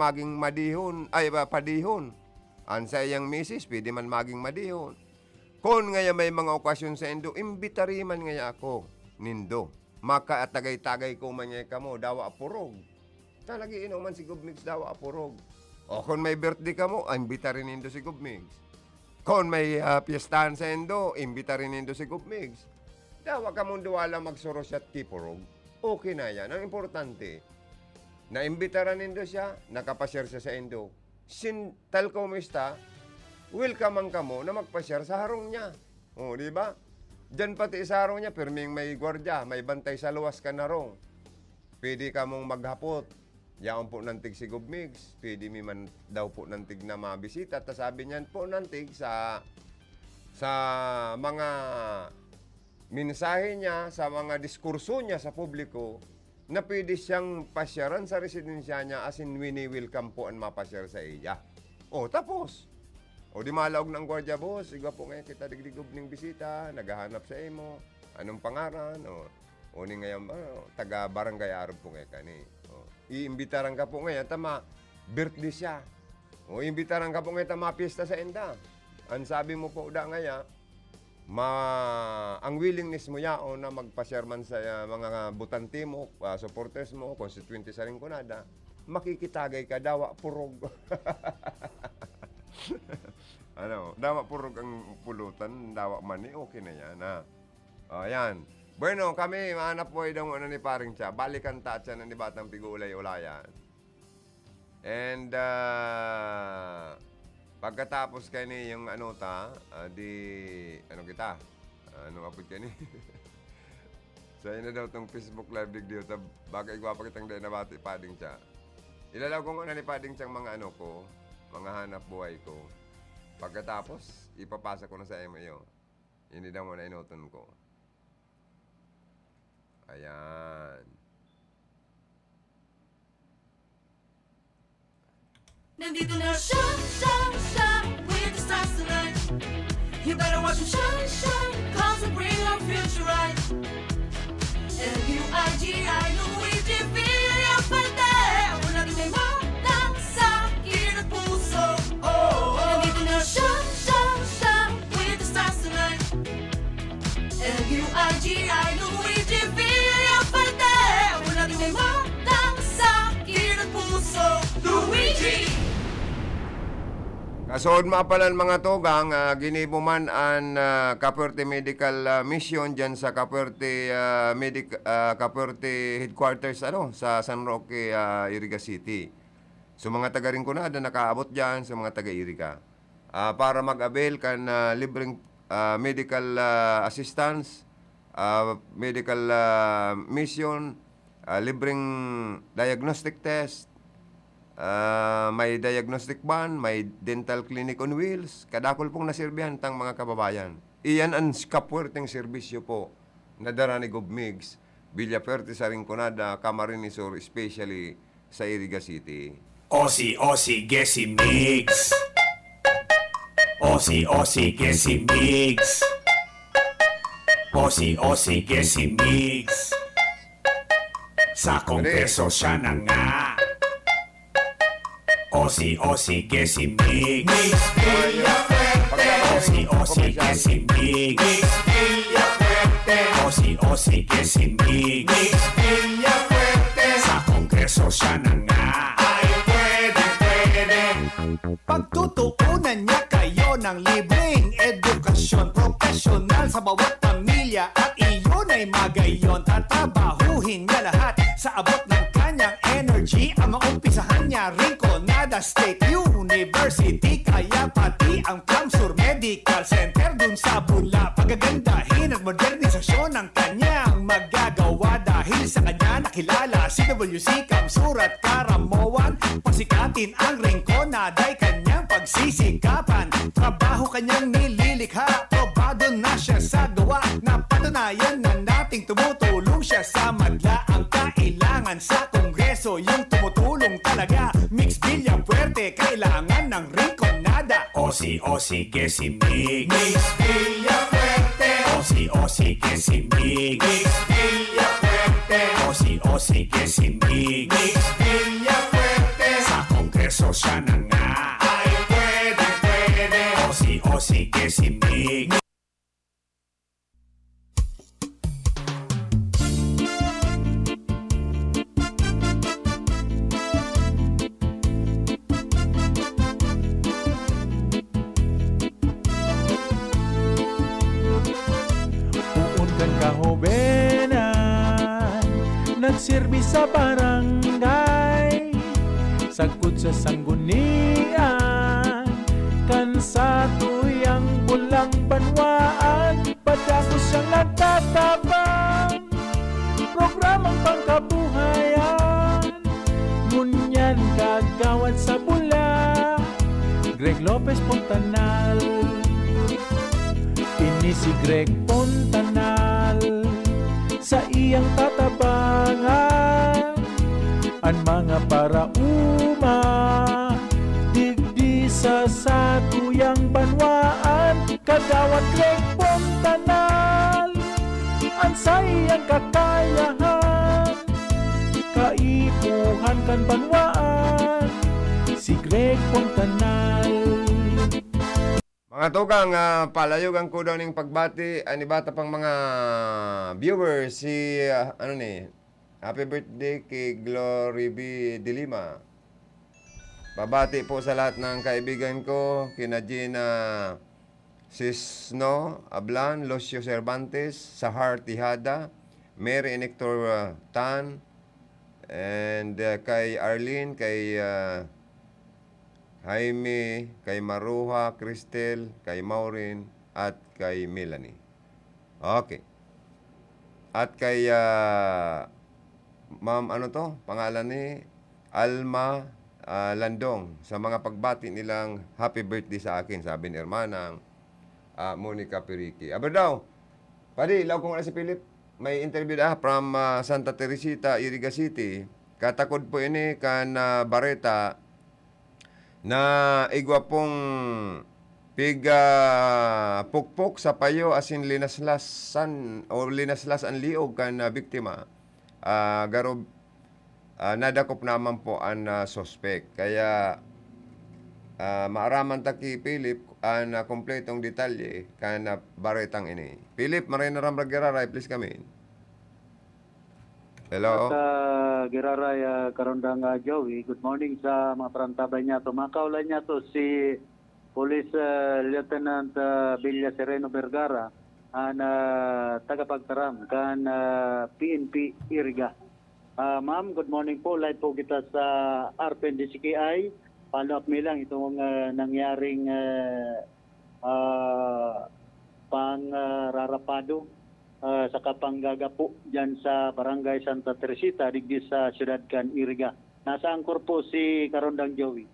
maging padihon. Ansa iyang misis, pwede man maging madihon. Kung ngaya may mga okasyon sa Indo, imbitari man ngaya ako, nindo. Makaatagay-tagay ko man ngaya kamo, dawa apurog. Talagi inuman si Gubmix, dawa apurog. O kung may birthday ka mo, imbita rin nindo si Gubmix. Kung may piyestahan sa Indo, imbita rin nindo si Gubmix. Dawa ka mong duwala magsuros at kipurog. Okay na yan. Ang importante, na-imbita rin nindo siya, nakapasyar siya sa Indo. Tal ko mo welcome ang kamo na magpasyar sa harong niya. O, di ba? Diyan pati sa harong niya, perming may gwardya, may bantay sa luwas ka na rong. Pwede ka mong maghapot. Yaon po nantig si Gubmix, pwede mi man daw po nantig na mabisita. At sabi niyan po nantig sa mga mensahe niya, sa mga diskurso niya sa publiko, na pwede siyang pasyaran sa residensya niya as in wini-welcome po ang mapasyar sa iya. O, tapos. O, di malawag ng gwardiya, boss. Iga po ngayon kita digdigub ng bisita, naghahanap sa imo. Anong pangaran? O ni ngayon, taga-barangay Arab po ngayon kani. Iimbitaran ka po ngayon, tama, birthday siya. O iimbitaran ka po ngayon, tama, piyesta sa enda. Ang sabi mo po da ngayon, ang willingness mo yaon na magpa-chairman sa mga butanti mo, supporters mo, constituente sa Rinconada, makikitagay ka, dawa purog. Dawa purog ang pulutan, dawa mani, okay na yan, ha? Ayan. Bueno, kami, mahanap po daw ni paring siya. Balikan ta siya ni Batang Pigulay-Ulayan. And pagkatapos kani yung ano ano kita? Ano apod kani? Sa'yo na daw tong Facebook live video tab baka igwapa kitang day nabati pading siya. Ilalaw ko nga ni pading siyang mga ano ko, mga hanap buhay ko. Pagkatapos, ipapasa ko na sa email. Hindi daw mo na inuton ko. Ayan. Nandito na siya, siya, with the stars tonight. You better watch him shine, cause we bring our future right. L-U-I-G-I, Luigi Villafante. Wala din may matang sa akin at puso. Nandito na siya, with the stars tonight. L-U-I-G-I, Luigi Villafante. Wala din may matang sa akin at puso. Luigi! Kasood maapalan mga togang, ginibo man ang Capuerte Medical Mission dyan sa Capuerte Capuerte Headquarters sa San Roque, Iriga City. So mga taga Rinconada nakaabot dyan sa mga taga Iriga. Para mag-avail kan libreng medical assistance, medical mission, libreng diagnostic test, may diagnostic van, may dental clinic on wheels. Kadakol pong nasirbihan tang mga kababayan. Iyan ang kapuerteng serbisyo po na dara ni Gobmigs, Villafuerte sa Rinconada, Camarines Sur, especially sa Iriga City. Osi, Gesi Mix. Osi, Gesi Mix. Osi, Gesi Mix. Sa kongreso siya na nga. Osi, Gesi Mix. Osi, Gesi Mix. Osi, Gesi Mix. Sa kongreso siya na nga. Pagtutuunan niya kayo ng libreng edukasyon profesional sa bawat pamilya at iyon ay magayon. Tatabahuhin niya lahat sa abot ng kanyang energy. Ang maumpisahan niya Rinconada State University, kaya pati ang Plumsur Medical Center dun sa Bula. Pagagandahin at modernisasyon ng kanyang magagawa dahil sa kanya nakilala si WC Kamsur at Karamoan. Pasikatin ang Rinconada ay kanyang pagsisikapan. Trabaho kanyang nililikha, probado na siya sa gawa. Napatunayan na nating tumutulong siya sa madla. Ang kailangan sa kongreso yung tumutulong talaga. Mix Villafuerte, kailangan ng Rinconada. Osi, Gesi Mix. Mix Villafuerte. Osi, Gesi Mix. Mix Villafuerte. Osi, Gesi Mix. Mix Villafuerte. Sa kongreso siya na nga. Ay pwede. Osi, Gesi Mix. Uunkan kahobenan, nagsirbi sa barangay, sagkod sa sanggunian, kan sa tuyang bulang banwaan, padako siyang nagtatabang, programang pangkabuhayan, ngunyan kagawad sa bula, Greg Lopez Pontanal. Ini si Greg Pontanal sa iyang tatabangan ang mga parauma digdi sa tuyang banwaan. Kagawad Greg Pontanal ang sa iyang kakayahan, kaipuhan kan banwaan si Greg Pontanal. Mga togang, palayogan ko daw ng pagbati, anibata pang mga viewers, si, happy birthday kay Glory B. Dilima. Babati po sa lahat ng kaibigan ko, kina Gina Cisno, Ablan, Lucio Cervantes, Sahar Tijada, Mary and Hector Tan, And kay Arlene, kay Jaime, kay Maruha, Cristel, kay Maureen, at kay Melanie. Okay. At kay Ma'am, ano to? Pangalan ni Alma Landong. Sa mga pagbati nilang happy birthday sa akin, sabi ni Hermanang Monica Periqui. Aber daw, padi, ilaw kong si Philip. May interview from Santa Teresita, Iriga City. Katakod po ini kan Bareta na igwa pong pukpok sa payo asin linaslasan o linaslas ang liog kan biktima. Garo nadakop naman po ang suspect. Kaya maaraman ta ki Philip ang kompletong detalye kan baretang ini. Philip, maray na ram ragiraray, please come in. Hello. At Giraray Karondang Joey, good morning sa mga parantabay niya to. Makaulan niya to si Police Lieutenant Villa Sereno Vergara ang tagapagtaram kan PNP Iriga. Ma'am, good morning po. Live po kita sa RPNDCKI. Follow up me lang itong nangyaring pangrarapado sa kapanggagapo dyan sa Barangay Santa Teresita, digdi sa Siyudad Can Iriga. Nasa angkor po si Karondang Joey.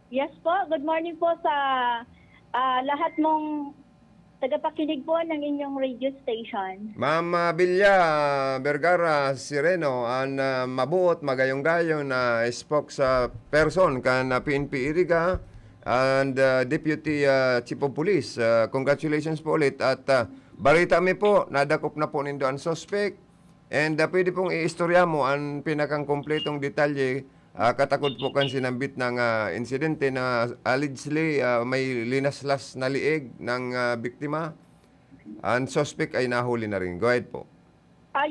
Yes po, good morning po sa lahat mong tagapakinig po ng inyong radio station. Ma'am Villa Vergara Sereno, ang mabuot magayong-gayon na spokesperson kan PNP Iriga and Deputy Chief of Police. Congratulations po ulit at balita mi po, nadakop na po nindo ang suspect and pwede pong iistorya mo ang pinakang kompletong detalye. Katakod po kan sinambit ng insidente na allegedly may linaslas na liig ng biktima. Ang suspect ay nahuli na rin. Go ahead po.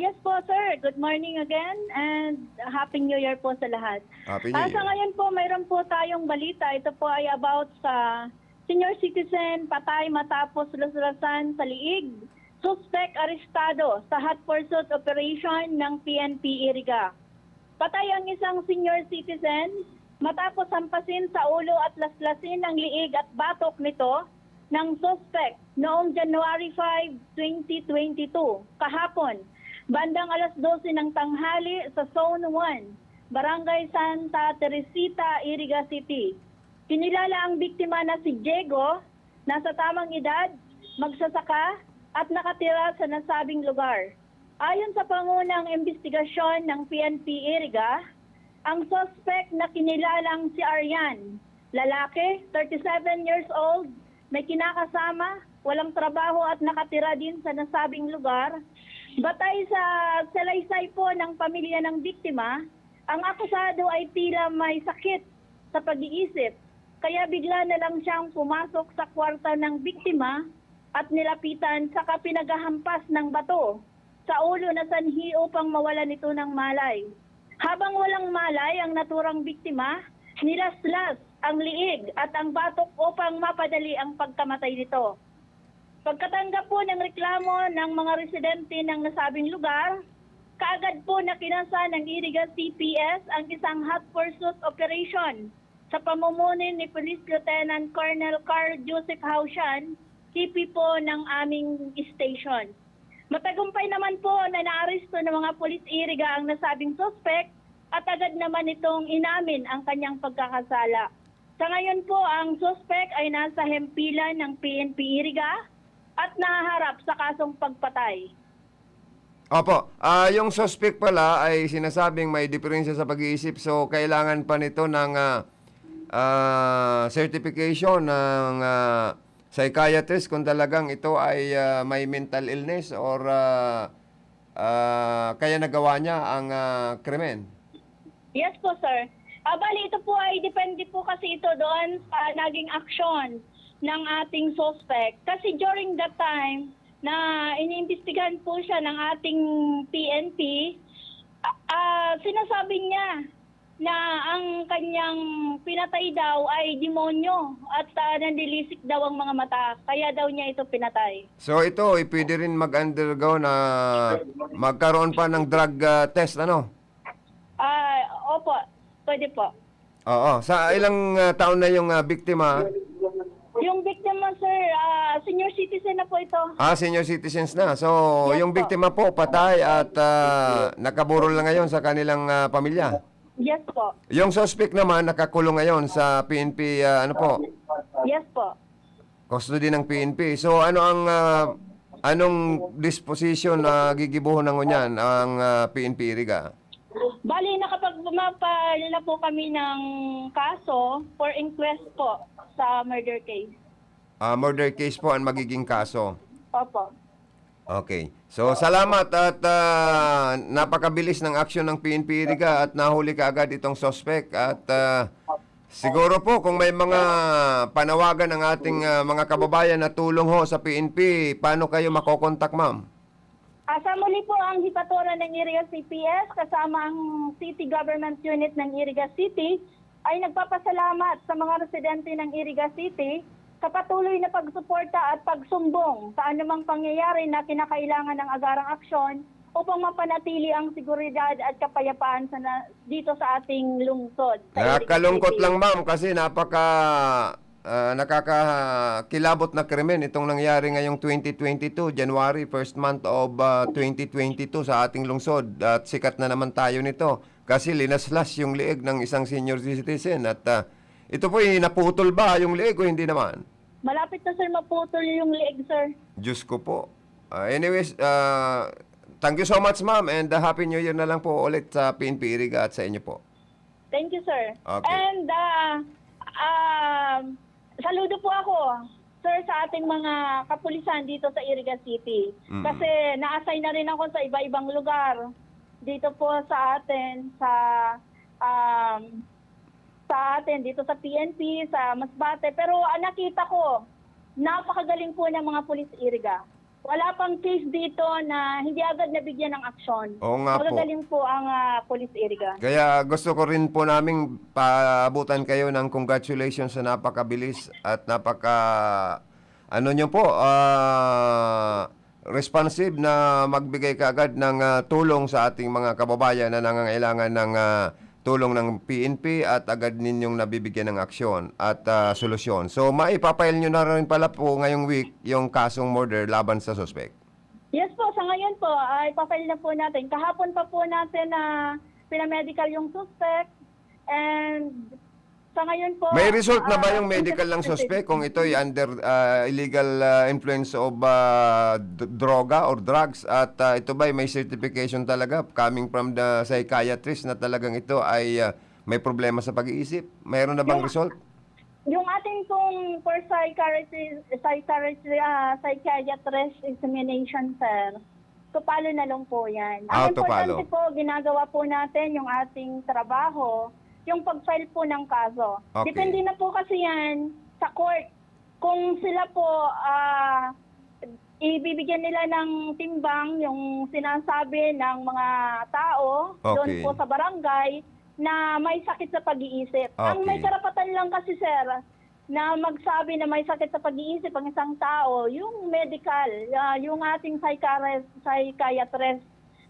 Yes po sir, good morning again and Happy New Year po sa lahat. Happy New Year. Sa ngayon po, mayroon po tayong balita. Ito po ay about sa senior citizen patay matapos laslasan sa liig. Suspect arestado sa hot pursuit operation ng PNP Iriga. Patay ang isang senior citizen matapos hampasin sa ulo at laslasin ang liig at batok nito ng suspect noong January 5, 2022, kahapon, bandang alas 12 ng tanghali sa Zone 1, Barangay Santa Teresita, Iriga City. Kinilala ang biktima na si Diego, nasa tamang edad, magsasaka at nakatira sa nasabing lugar. Ayon sa pangunang investigasyon ng PNP Iriga, ang suspect na kinilalang si Aryan, lalaki, 37 years old, may kinakasama, walang trabaho at nakatira din sa nasabing lugar. Batay sa salaysay po ng pamilya ng biktima, ang akusado ay tila may sakit sa pag-iisip, kaya bigla na lang siyang pumasok sa kwarta ng biktima at nilapitan saka pinagahampas ng bato sa ulo na sanhi upang mawalan ito ng malay. Habang walang malay ang naturang biktima, nilaslas ang liig at ang batok upang mapadali ang pagkamatay nito. Pagkatanggap po ng reklamo ng mga residente ng nasabing lugar, kaagad po nakinasa ng Iriga CPS ang isang hot pursuit operation sa pamumuno ni Police Lieutenant Colonel Carl Joseph Haushan, CP po ng aming station. Matagumpay naman po na naaresto ng mga Police Iriga ang nasabing suspect at agad naman itong inamin ang kanyang pagkakasala. Sa ngayon po, ang suspect ay nasa hempilan ng PNP Iriga at nahaharap sa kasong pagpatay. Opo, yung suspect pala ay sinasabing may diferensya sa pag-iisip, so kailangan pa nito ng certification ng psychiatrist kung talagang ito ay may mental illness or kaya nagawa niya ang krimen. Yes po, sir. Bali, ito po ay depende po kasi ito doon sa naging aksyon ng ating suspect. Kasi during that time na iniimbestigahan po siya ng ating PNP, sinasabi niya na ang kanyang pinatay daw ay demonyo at nandilisik daw ang mga mata. Kaya daw niya ito pinatay. So ito, pwede rin mag-undergo na magkaroon pa ng drug test, ano? Opo, pwede po. Oo. Sa ilang taon na yung biktima? Yung biktima, sir, senior citizen na po ito. Senior citizens na. So, Yes yung po. biktima po, patay at nakaburol na ngayon sa kanilang pamilya. Yes po. Yung suspect naman, nakakulong ngayon sa PNP, ano po, Yes po. custody ng PNP. So, ano ang, anong disposition na gigibuhon ng unyan ang PNP Iriga? Bali, nakapag-mapal na po kami ng kaso for inquest po sa murder case. Murder case po ang magiging kaso. Opo. Okay. So, salamat at napakabilis ng aksyon ng PNP Iriga at nahuli ka agad itong suspect at siguro po kung may mga panawagan ng ating mga kababayan na tulong ho sa PNP, paano kayo makokontak, ma'am? Sa muli po ang hipaturan ng Iriga CPS kasama ang City Government Unit ng Iriga City ay nagpapasalamat sa mga residente ng Iriga City sa patuloy na pagsuporta at pagsumbong sa anumang pangyayari na kinakailangan ng agarang aksyon upang mapanatili ang seguridad at kapayapaan dito sa ating lungsod. Sa Iriga Nakakalungkot City. lang, ma'am, kasi nakakakilabot na krimen itong nangyari ngayong 2022, January, first month of 2022 sa ating lungsod. At sikat na naman tayo nito kasi linaslas yung leeg ng isang senior citizen. At ito po, naputol ba yung leeg o hindi naman? Malapit na, sir, maputol yung leeg, sir. Diyos ko po. Anyways, thank you so much, ma'am, and Happy New Year na lang po ulit sa PNP Iriga at sa inyo po. Thank you, sir. Okay. And saludo po ako, sir, sa ating mga kapulisan dito sa Iriga City. Kasi na-assign na rin ako sa iba-ibang lugar dito po sa atin, dito sa PNP, sa Masbate. Pero nakita ko, napakagaling po ng mga pulis Iriga. Wala pang case dito na hindi agad nabigyan ng aksyon. Oo nga po. Magagaling po ang pulis Iriga. Kaya gusto ko rin po naming paabutan kayo ng congratulations sa napakabilis at responsive na magbigay kaagad ng tulong sa ating mga kababayan na nangangailangan ng tulong ng PNP at agad ninyong nabibigyan ng aksyon at solusyon. So, maipapile nyo na rin pala po ngayong week yung kasong murder laban sa suspect. Yes po, sa ngayon po, ay pa-file na po natin. Kahapon pa po natin na pinamedical yung suspect and sa ngayon po... May result na ba yung medical ng suspect kung ito'y under illegal influence of droga or drugs at ito ba may certification talaga coming from the psychiatrist na talagang ito ay may problema sa pag-iisip? Mayroon na bang result? Yung ating pong for psychiatrist examination, sir, tupalo na lang po yan. Ang importante po, ginagawa po natin yung ating trabaho, yung pag-file po ng kaso. Okay. Depende na po kasi yan sa court. Kung sila po ibibigyan nila ng timbang yung sinasabi ng mga tao doon Okay. po sa barangay na may sakit sa pag-iisip. Ang may Okay. karapatan lang kasi, sir, na magsabi na may sakit sa pag-iisip ang isang tao, yung medical, yung ating psychiatrist.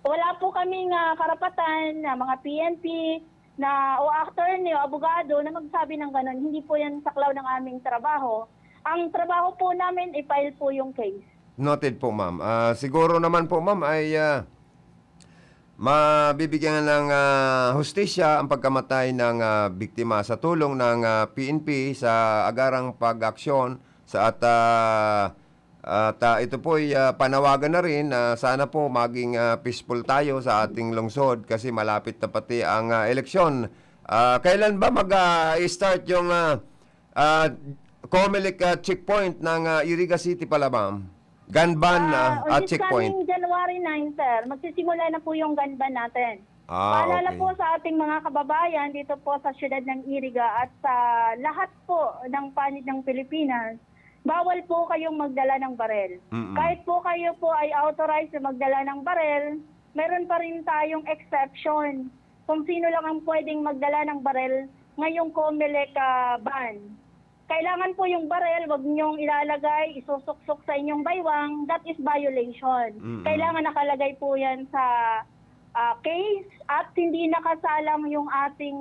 Wala po kaming karapatan na mga PNP, o attorney o abogado na magsabi ng ganun. Hindi po yan saklaw ng aming trabaho. Ang trabaho po namin, i-file po yung case. Noted po, ma'am. Siguro naman po, ma'am, ay mabibigyan ng hustisya ang pagkamatay ng biktima sa tulong ng PNP sa agarang pag-aksyon at ito po ay panawagan na rin na sana po maging peaceful tayo sa ating lungsod kasi malapit na pati ang eleksyon. Kailan ba mag-start yung COMELEC checkpoint ng Iriga City pala, ma'am? Gun ban at checkpoint. This coming January 9, sir, magsisimula na po yung gun ban natin. Paalala Okay. po sa ating mga kababayan dito po sa siyudad ng Iriga at sa lahat po ng panig ng Pilipinas, bawal po kayong magdala ng barel. Kahit po kayo po ay authorized na magdala ng barel, meron pa rin tayong exception kung sino lang ang pwedeng magdala ng barel ngayong COMELEC ban. Kailangan po yung barel, wag niyong ilalagay, isusuksok sa inyong baywang, that is violation. Kailangan nakalagay po yan sa case at hindi nakasalang yung ating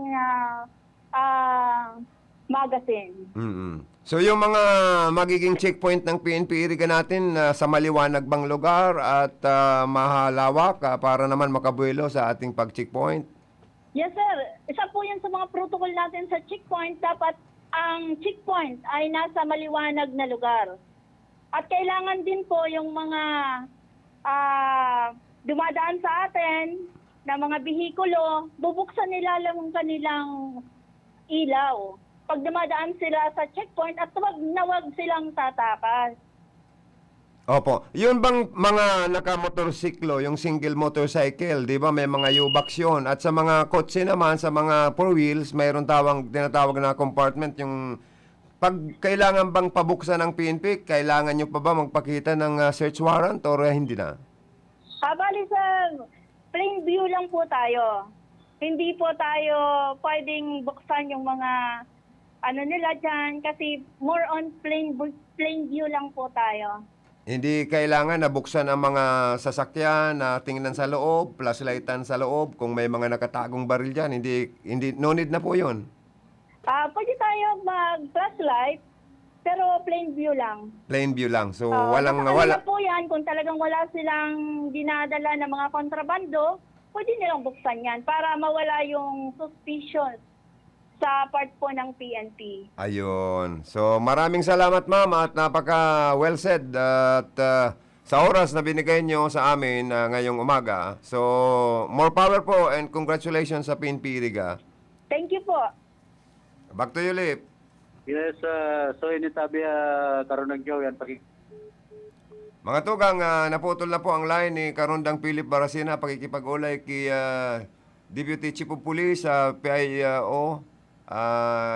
magazine. So yung mga magiging checkpoint ng PNP Iriga natin sa maliwanag bang lugar at mahalawak para naman makabuelo sa ating pag-checkpoint? Yes, sir. Isa po yan sa mga protocol natin sa checkpoint. Dapat ang checkpoint ay nasa maliwanag na lugar. At kailangan din po yung mga dumadaan sa atin na mga bihikulo, bubuksan nila lang ang kanilang ilaw. Pag dumadaan sila sa checkpoint at wag silang tatakas. Opo. Yun bang mga nakamotorsiklo, yung single motorcycle, di ba may mga U-box yun? At sa mga kotse naman, sa mga four wheels, mayroon tinatawag na compartment. Yung pag kailangan bang pabuksan ng PNP, kailangan nyo pa ba magpakita ng search warrant or hindi na? Bali sir, plain view lang po tayo. Hindi po tayo pwedeng buksan yung mga nila dyan kasi more on plain view lang po tayo. Hindi kailangan na buksan ang mga sasakyan na tingnan sa loob, flashlightan sa loob, kung may mga nakatagong baril dyan. Hindi, no need na po yun. Pwede tayo mag-flashlight, pero plain view lang. Plain view lang. So, Wala wala. po yan, kung talagang wala silang dinadala ng mga kontrabando, pwede nilang buksan yan para mawala yung suspicion sa part po ng PNP. Ayun. So, maraming salamat, ma'am, at napaka well said. At sa oras na binigay nyo sa amin ngayong umaga. So, more power po and congratulations sa PNP Iriga. Thank you po. Back to you, Lip. Yes, so initabi karon ng yan Mga tugang, naputol na po ang line ni Karundang Philip Barasina pakikipag-ulay kay Deputy Chief of Police sa PIO,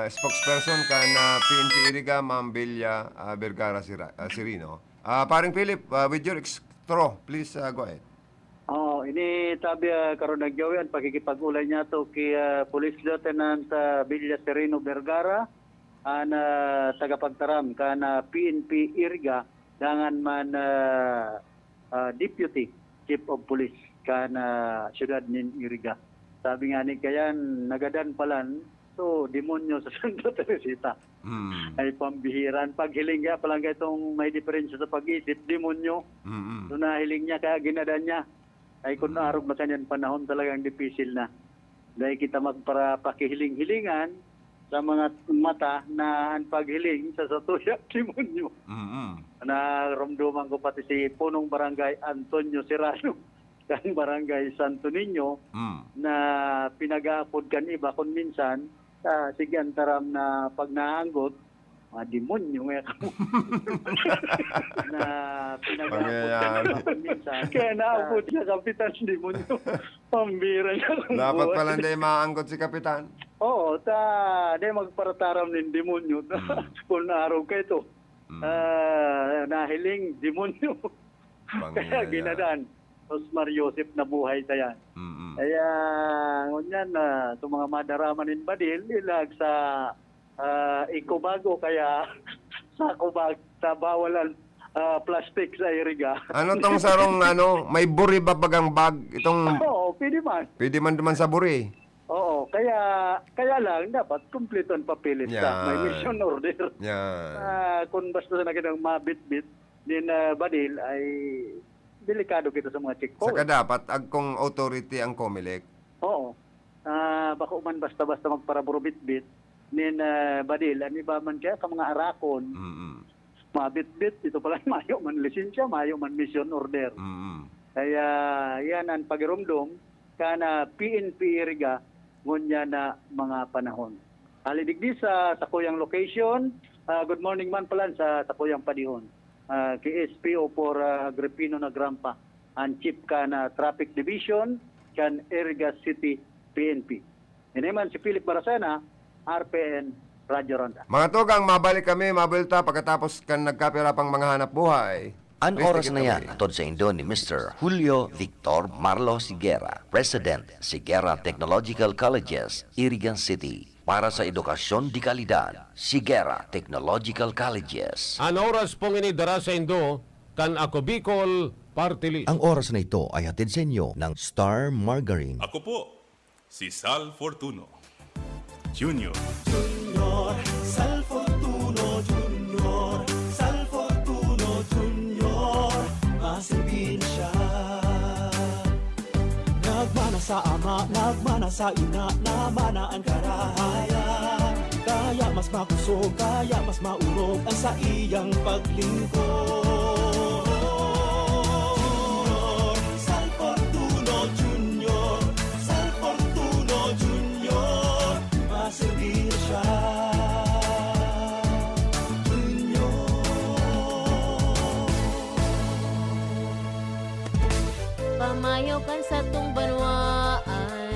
spokesperson kan PNP Iriga, Ma'am Belia Vergara Sirino. Paring Philip, with your extra, please go ahead. Ini tabi karon ng yan pakikipag-ulay niya to kay Police Lieutenant Belia Serino Vergara an tagapagtaram kan PNP Iriga dangan man Deputy Chief of Police kan siyudad nin Iriga. Sabi nga ni kayan nagadan palan so demonyo sa Santa Teresita. Ay pambihiran paghiling niya palangga itong may diferensya sa pag-isip demonyo. So nahiling niya kaya ginadan niya. Ay kung naarog na kanyan panahon talagang dipisil na. Dahil kita magpakihiling-hilingan sa mga mata na ang paghiling sa satuya demonyo. Naramdaman ko pati si punong barangay Antonio Serrano kan barangay Santo Niño na pinag-aapod kan iba kung minsan sige antaram na pag naanggot mga demonyo nga kamo na pinag-aapod kan iba kung minsan kaya naapod siya kapitan demonyo pambira niya Dapat pala hindi maanggot si Kapitan. Oo, di magparataram ng demonyo kung naaraw ka ito. Nahiling demonyo. Kaya ginadan. Osmar Joseph na buhay tayan. Kaya, ngunyan na, sa mga madaraman in Badil, ilag sa ikubago, kaya sa kubag, sa bawalan plastic sa Iriga. Ano tong sarong, may buri ba bagang bag? Itong, Oo, pwede man. pwede man duman sa buri. Oo, kaya lang dapat kumpleto ang papilis sa may Yan. mission order. Yan. Kung basta na kitang mabit-bit din Badil ay delikado kita sa mga checkpoint. Saka dapat, kung authority ang COMELEC. Oo. Baka man basta-basta magparaburo-bit-bit din Badil, ano ba man kaya sa mga arakon, mabit-bit, ito pala mayo man lisensya, mayo man mission order. Kaya yan ang pagirumdum kana PNP Iriga ngunya na mga panahon. Halidigdi sa Sakuyang location, good morning man pala sa Sakuyang Padihon. Kay SPO for Agripino Nagrampa, ang Chief kana Traffic Division kan Iriga City PNP. Iniman si Philip Barasena, RPN Radyo Ronda. Mga tugang, mabalik kami, mabulta, pagkatapos kan nagkapira pang mga hanap buhay. An Please oras take it na yan, away. atod sa Indo ni Mr. Julio Victor Marlo Sigera, President, Sigera Technological Colleges, Irigan City. Para sa edukasyon di kalidad, Sigera Technological Colleges. Ang oras pong inidara sa Indo, kan Ako Bicol Party List. Ang oras na ito ay hatid sa inyo ng Star Margarine. Ako po, si Sal Fortuno Jr. Junior, Sal Fortuno Junior, Sal Fortuno Junior, masilbin siya. Nagmana sa ama, nagmana sa ina, namana ang karahayan. Kaya mas makusog, kaya mas maurog ang sa iyang paglingkod. Junior, Sal Fortuno Junior, Sal Fortuno Junior, masilbin siya. Pamayo kan sa tung banwaan,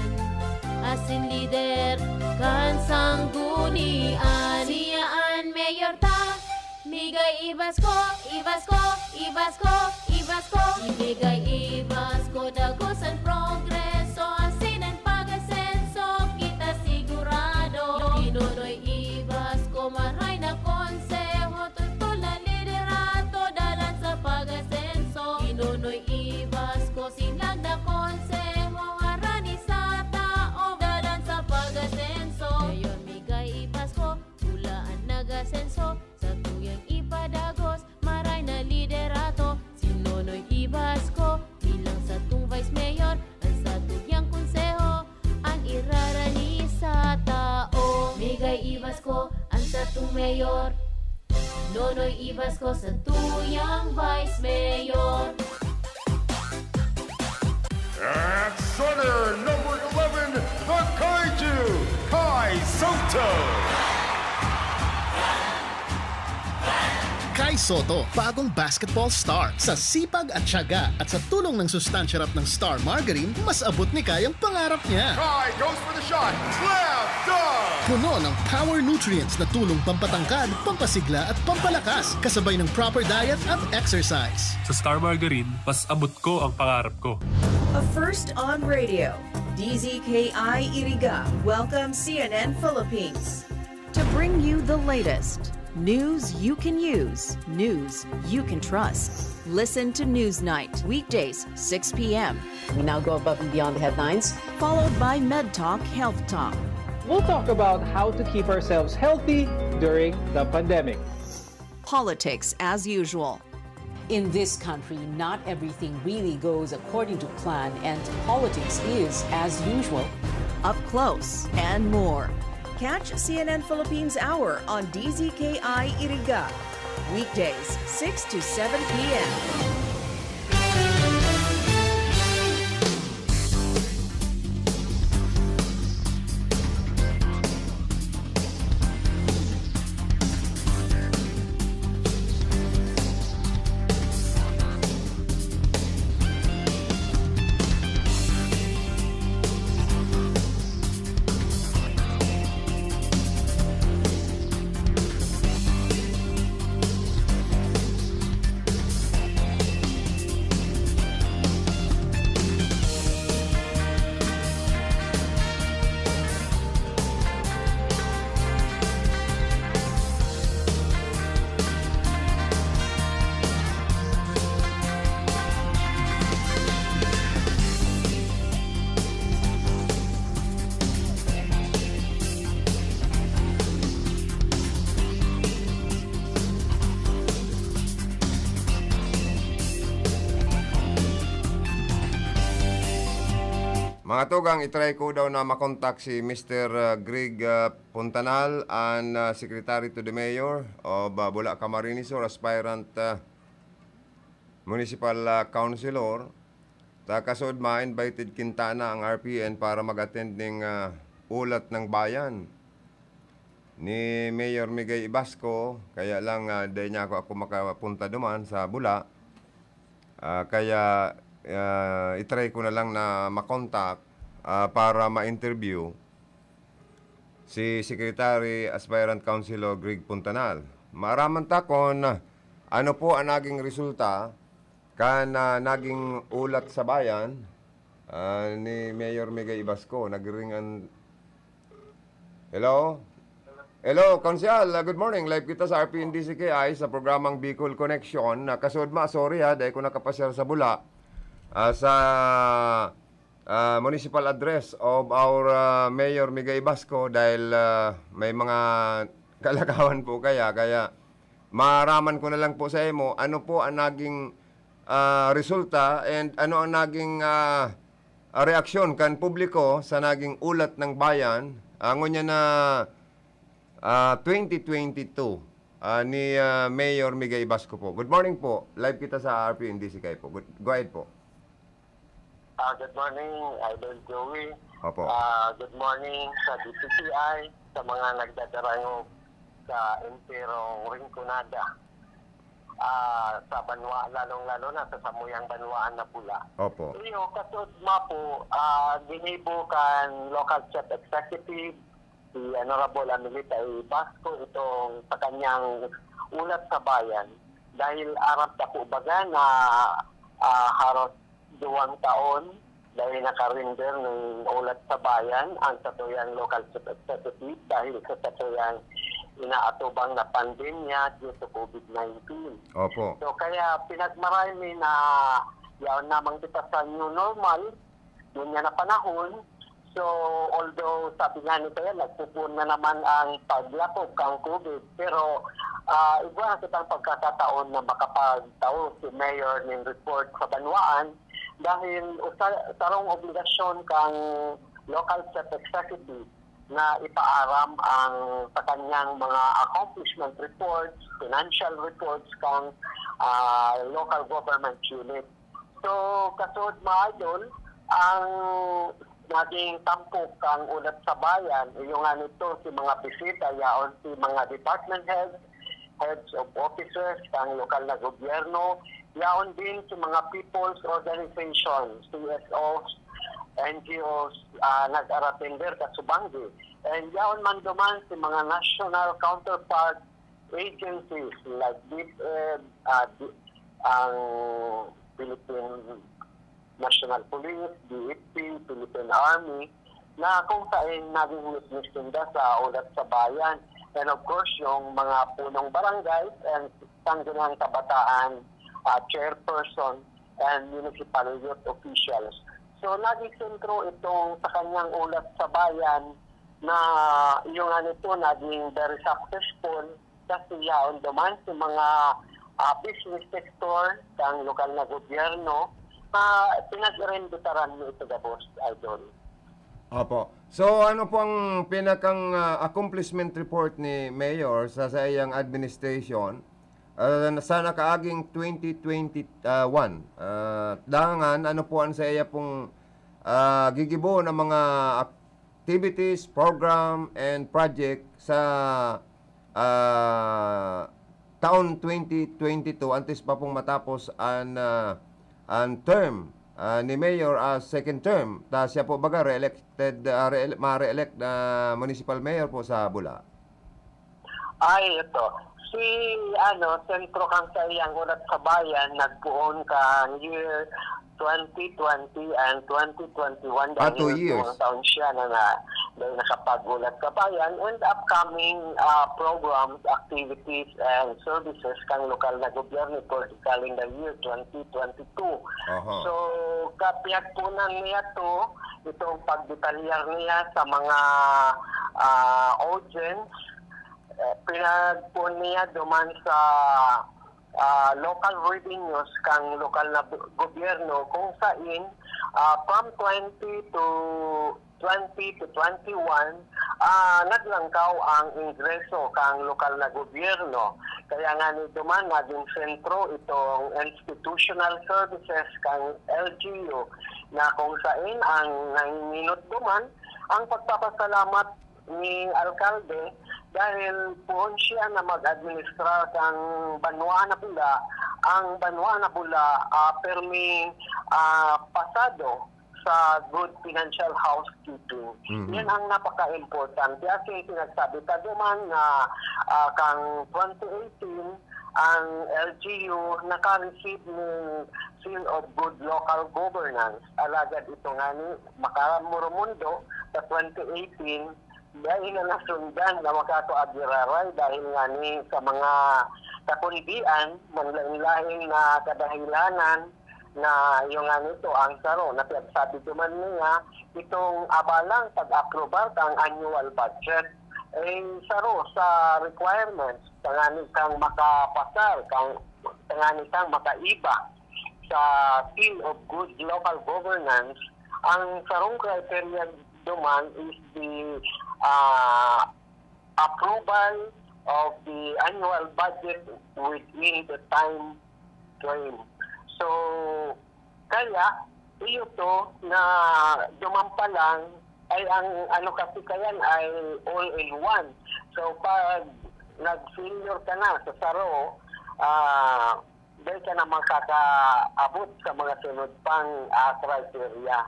asin lider kan sanggunian. Siyaan mayor ta, migay ibas ko, ibas ko, ibas ko, ibas ko. Ibigay ibas ko, dagosan progreso, asin ang pag-asenso, kita sigurado. Inunoy ibas ko, maray na konseho, tutol na liderato, dalan sa pag-asenso. Inunoy ibas ko, silag na konseho, harani sa tao, dalan sa pag-asenso. Ngayon migay ibas ko, hulaan nag-asenso, sa tuyang ipadagos, maray na liderato. Sinunoy ibas ko, bilang sa tung vice mayor, ang sa tuyang konseho, ang irarani sa tao. Migay ibas ko, ang sa tung mayor, nonoy ibas ko sa tuyang vice mayor. At center, number 11, the Kaiju, Kai Soto. Kai Soto, bagong basketball star. Sa sipag at tiyaga at sa tulong ng sustansyarap ng Star Margarine, mas abot ni Kai ang pangarap niya. Kai goes for the shot. Slam dunk. Puno ng power nutrients na tulong pampatangkad, pampasigla at pampalakas, kasabay ng proper diet at exercise. Sa Star Margarine, mas abot ko ang pangarap ko. A first on radio, DZKI Iriga welcomes CNN Philippines to bring you the latest. News you can use, news you can trust. Listen to Newsnight, weekdays, 6 p.m. We now go above and beyond the headlines. Followed by Med Talk, Health Talk. We'll talk about how to keep ourselves healthy during the pandemic. Politics as usual. In this country, not everything really goes according to plan, and politics is, as usual, Up close and more. Catch CNN Philippines Hour on DZKI Iriga. Weekdays, 6 to 7 p.m. Mga tugang, itry ko daw na makontak si Mr. Greg Puntanal and Secretary to the Mayor of Bula Camarines or aspirant Municipal Councilor. Takasod ma-invited Quintana ang RPN para mag-attend ng ulat ng bayan ni Mayor Migay Ibasco. Kaya lang dahil niya ako makapunta duman sa Bula. Kaya itry ko na lang na makontak para ma-interview si Secretary Aspirant Councilor Greg Puntanal. Maaraman takon ano po ang naging resulta kan naging ulat sa bayan ni Mayor Migay Ibasco. Nagringan. Hello? Hello, Konsyal. Good morning. Live kita sa RPNDCKI sa programang Bicol Connection. Kasud ma, sorry dahil ko nakapasyal sa Bula sa municipal address of our Mayor Migay Basco dahil may mga kalakawan po kaya maraman ko na lang po sa imo ano po ang naging resulta and ano ang naging reaksyon kan publiko sa naging ulat ng bayan ngunyan na 2022 ni Mayor Migay Basco po. Good morning po. Live kita sa RPNDCKI po. Go ahead po. Good morning, Idol Joey. Opo. Good morning sa DCCI, sa mga nagdadarangog sa Imperong Rinconada. Sa Banwa, lalong-lalo na sa Samuyang Banwaan na Pula. Opo. Iyo, kasod ma po, ginibo kan local chief executive, si Honorable Amelita Basco, itong sa kanyang ulat sa bayan. Dahil arap na po baga na haros 2 taon dahil nakarinder ng ulat sa bayan ang satuyang local chief executive dahil sa satuyang inaatubang na pandemya due to COVID-19. Opo. So kaya pinagmarami na yaon namang kita sa new normal, yun nga na panahon. So although sabi nga nito yan, nagpupun na naman ang paglakop kang COVID, pero iba na kitang pagkakataon na makapagtao si Mayor ng report sa Banwaan dahil sarong obligasyon kang local chief executive na ipaaram ang sa kanyang mga accomplishment reports, financial reports kang local government unit. So, kasod mga idol, ang naging tampok kang ulat sa bayan, yung nito si mga bisita, yaon si mga department heads of officers, kang lokal na gobyerno, yaon din si mga people's organizations, CSOs, NGOs, nag-aratender ka Subangi. And yaon man duman si mga national counterpart agencies like DepEd, ang Philippine National Police, DFP, Philippine Army, na kung saan naging witness nila sa ulat sa bayan. And of course, yung mga punong barangays and Sangguniang Kabataan chairperson and municipal youth officials. So, naging sentro itong sa kanyang ulat sa bayan na yung nito naging very successful kasi yaon duman sa mga business sector ng lokal na gobyerno pinag-renditaran mo ito gabos, Idol. Opo. So ano po ang pinakang accomplishment report ni Mayor sa iyang administration sa nakaaging 2021? Dangan, ano po ang sa iya pong gigibo ng mga activities, program, and project sa taon 2022 antes pa pong matapos ang term ni Mayor as second term. Ta siya po baga re-elected, ma-re-elect na municipal mayor po sa Bula. Ay, ito. Si, sentro kang sa iyang ulat sa bayan, nagpuon kang year 2020 and 2021. 2 years. Dahil taon siya na dahil nakapagulat sa bayan and upcoming programs, activities, and services kang lokal na gobyerno for the calendar year 2022. So, kapiyagpunan niya itong pagdetalyar niya sa mga audience, pinagpunan niya duman sa local revenues kang lokal na gobyerno kung saan from 20 to 21 naglangkaw ang ingreso kang lokal na gobyerno. Kaya nga ni duman naging sentro itong institutional services kang LGU na kung saan ang nanginginot duman ang pagpapasalamat ni alkalde dahil puon siya na mag-administrar kang Banwaan na Bula. Ang Banwaan na Bula permi pasado sa good financial housekeeping. Yan ang napaka-importante. Kasi pinagsabi ka duman na kang 2018 ang LGU naka-receive ng Seal of Good Local Governance. Alagad ito nga ni Makamuro Mundo sa 2018 dahil na nasundan na makakaagiraray dahil nga ni sa mga kakundian, manlain-lain na kadahilanan na yung nga nito ang saro na pinagsabi ko man niya itong abalang pag-aprobar ang annual budget ay saro sa requirements tangani kang makapasar tangani kang makaiba sa Seal of Good Local Governance. Ang sarong criteria duman is the approval of the annual budget within the time frame. So, kaya, iyo to na dumampa lang ay ang ano kasi kayan ay all in one. So, pag nag-senior ka na sa saro, dahil ka na makakaabot sa mga sunod pang criteria.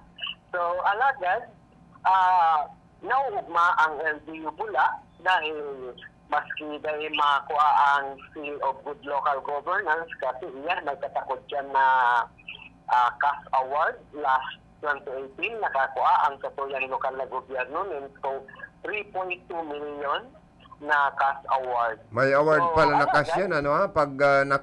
So, alagad, nauugma ang LGU Bula dahil maski dahil makuha ang Seal of Good Local Governance kasi iyan may katakot dyan na CAS Award last 2018 nakakuha ang katuyang lokal na gobyerno nitong 3.2 million na CAS Award. May award pala na CAS yan, ano ha? Pag na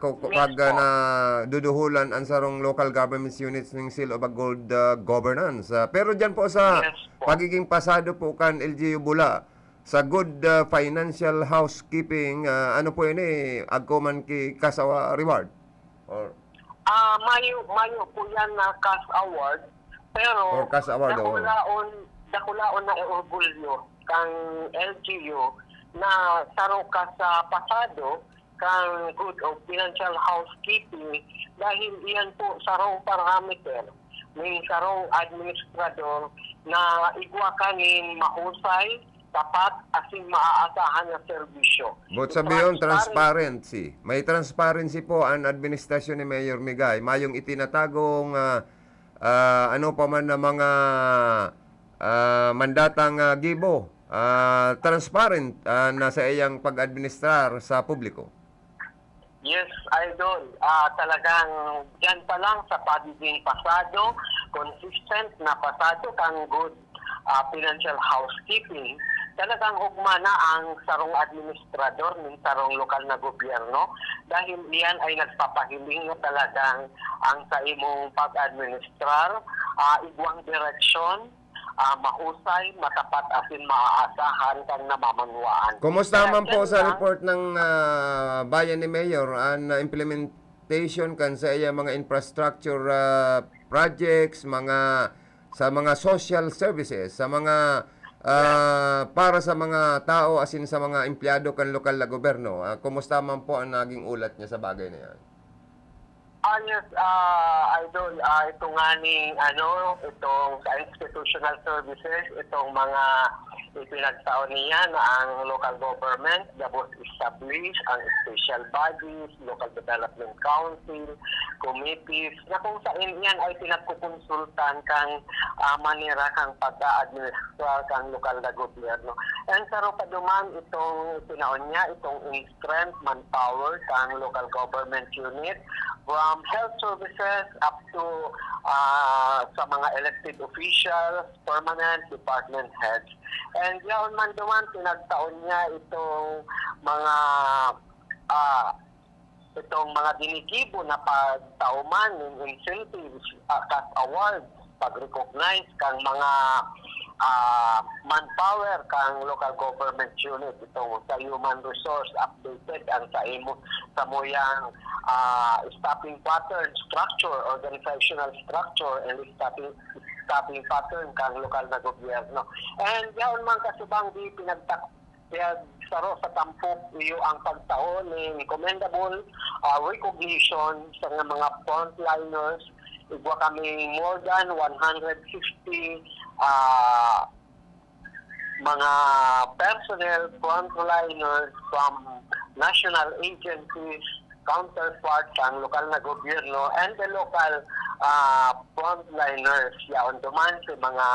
duduhulan ang sarong local government units ng Seal of a Good Governance. Pero dyan po sa pagiging pasado po kan LGU Bula, sa good financial housekeeping, ano po yun agkoman ki CAS reward? Or Mayo po yan na CAS Award, pero or CAS Award, dakulaon na orgulyo kang LGU na saro ka sa pasado kang good of financial housekeeping dahil iyan po sarong parameter ng sarong administrador na igwa kanin mahusay tapat asin maaasahan na serbisyo. But sabihin, transparency. May transparency po ang administrasyon ni Mayor Migay. Mayong itinatagong ano pa man na mga mandatang gibo. Transparent na sa iyang pag-administrar sa publiko. Yes, Idol. Talagang dyan pa lang sa pagiging pasado, consistent na pasado kang good financial housekeeping, talagang ugma na ang sarong administrador ng sarong lokal na gobyerno dahil iyan ay nagpapahiling na talagang ang sa imong pag-administrar, igwang direksyon, mahusay, matapat asin maaasahan kang namamanuan. Kumusta naman po sa report ng bayan ni Mayor ang implementation kan sa iya mga infrastructure projects, sa mga social services, sa mga para sa mga tao asin sa mga empleyado kan lokal na gobyerno? Kumusta man po ang naging ulat niya sa bagay na yan? Yes, Idol, ito nga ni, itong sa institutional services, itong mga ipinagtaon niya na ang local government, dabos establish ang special bodies, local development council, committees, na kung saan yan ay pinagkukonsultan kang manera kang pag-administrar kang lokal na gobyerno. And saro pa duman itong pinaon niya, itong strength, manpower kang local government unit, from health services up to sa mga elected officials, permanent department heads. And yaon man duman, pinagtaon niya itong mga dinigibo na pagtauman ng incentives, CAS awards, pag-recognize kang mga manpower kang local government unit itong sa human resource updated ang sa moyang staffing pattern structure, organizational structure and staffing pattern kang lokal na gobyerno. And yaon man kasubang di saro sa tampok iyo ang pagtaon ng commendable recognition sa mga frontliners. Igwa kami more than 150 mga personnel, frontliners from national agencies, counterparts ang lokal na gobyerno, and the local frontliners. Yaon duman sa mga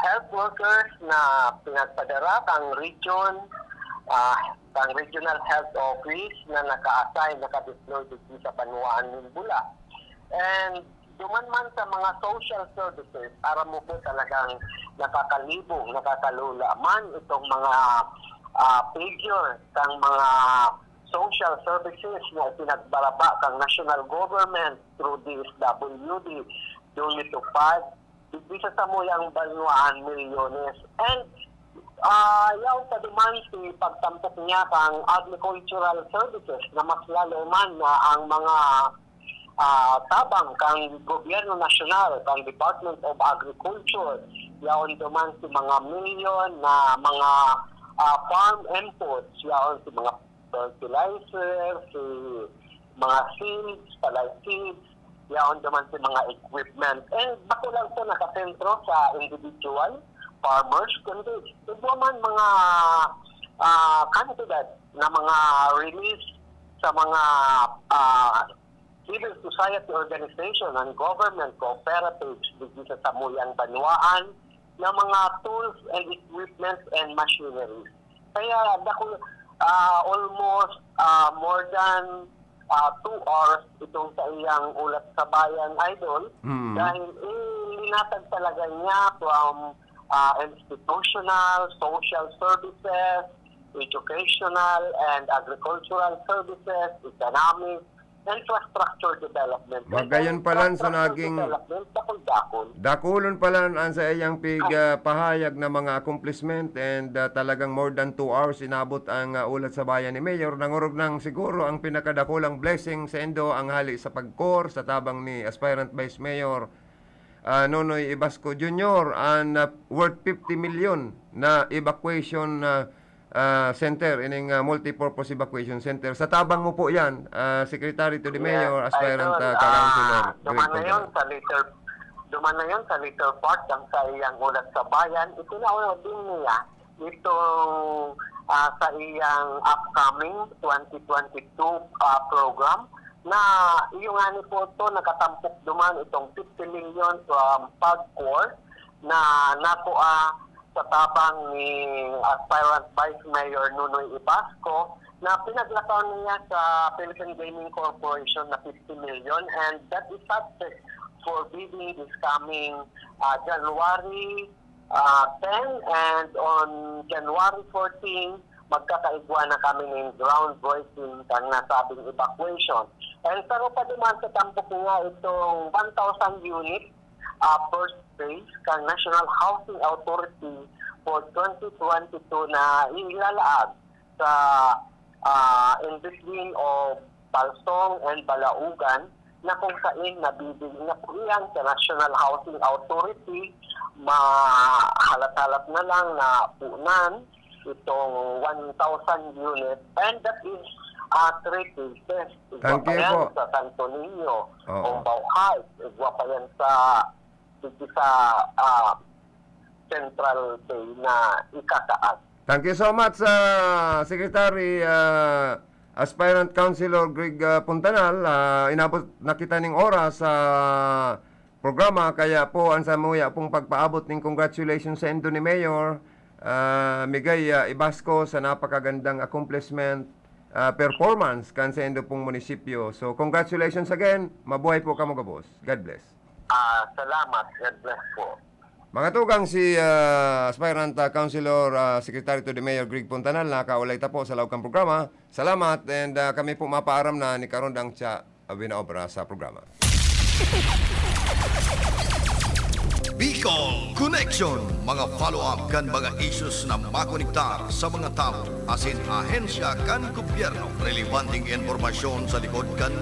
health workers na pinagpadara kang region, kang regional health office na naka-assign, naka-deploy dito sa Panuan ng Bula. And duman man sa mga social services, aram mo po talagang nakakalibong, nakakalula man itong mga figure ng mga social services na pinagbaraba kang national government through DSWD, Unitupad, bisa sa muyang Banwaan milyones. And yaw sa duman si pagtampok niya kang agricultural services na mas lalo man na ang mga tabang kang gobyerno nasyonal, kang Department of Agriculture, yaon duman si mga milyon na mga farm inputs, yaon si mga fertilizer, si mga seeds, palay seeds, yaon duman si mga equipment. And bako lang ito nakasentro sa individual farmers, kundi ito man mga candidate na mga release sa mga civil society organization and government cooperatives dito sa Samuyang Banwaan na mga tools and equipment and machineries. Kaya almost more than 2 hours itong sa iyang ulat sa bayan, Idol, dahil linatag talaga niya from institutional, social services, educational and agricultural services, economic, infrastructure development. Magayon pala sa naging dakulon pala ang sa iyang pahayag na mga accomplishment and talagang more than 2 hours inabot ang ulat sa bayan ni Mayor. Nangurog ng siguro ang pinakadakulang blessing sa Indo ang hali sa pagkor sa tabang ni aspirant Vice Mayor Nonoy Ibasco Jr. and worth 50 million na evacuation center, ining multipurpose evacuation center. Sa tabang mo po yan, Secretary to the Mayor, aspirant councilor. Duman na yun sa later part ng sa iyang ulat sa bayan. Itinauna din niya itong sa iyang upcoming 2022 program na yung ani po ito nakatampok duman itong 50 million from PAGCOR na nakuha sa tabang ni aspirant Vice Mayor Nonoy Ibasco na pinaglakaw niya sa Philippine Gaming Corporation na 50 million, and that is subject for bidding this coming January 10, and on January 14 magkakaigwa na kami ng groundbreaking kang nasabing evacuation. And pero pa duman sa tampok niya itong 1,000 units first phase kang National Housing Authority for 2022 na ilalaag sa in between of Balsong and Balaugan na kung saan nabibig na po yan sa National Housing Authority. Mahalat-halat na lang na punan itong 1,000 units, and that is 3 phases. Igwa pa yan sa Santo Niño, Ombaw Heights, igwa pa yan sa Central Bay na ikataas. Thank you so much, Secretary Aspirant Councilor Greg Puntanal. Inabot na kita ng oras sa programa, kaya po ang samuya pong pagpaabot ng congratulations sa Indo ni Mayor Migay Ibasco sa napakagandang accomplishment performance kan sa Indo pong munisipyo. So congratulations again. Mabuhay po kamo ka, boss. God bless. Salamat. God bless po. Mga tugang si aspirant councilor secretary to the Mayor Greg Puntanal na kaulay ta po sa lawkang programa. Salamat, and kami po mapaaram na ni karon dang siya binaobra sa programa. Bicol Connection, mga follow-up kan mga issues na makonektar sa mga tao, asin ahensya kan gobyerno, relevanteng informasyon sa likod kan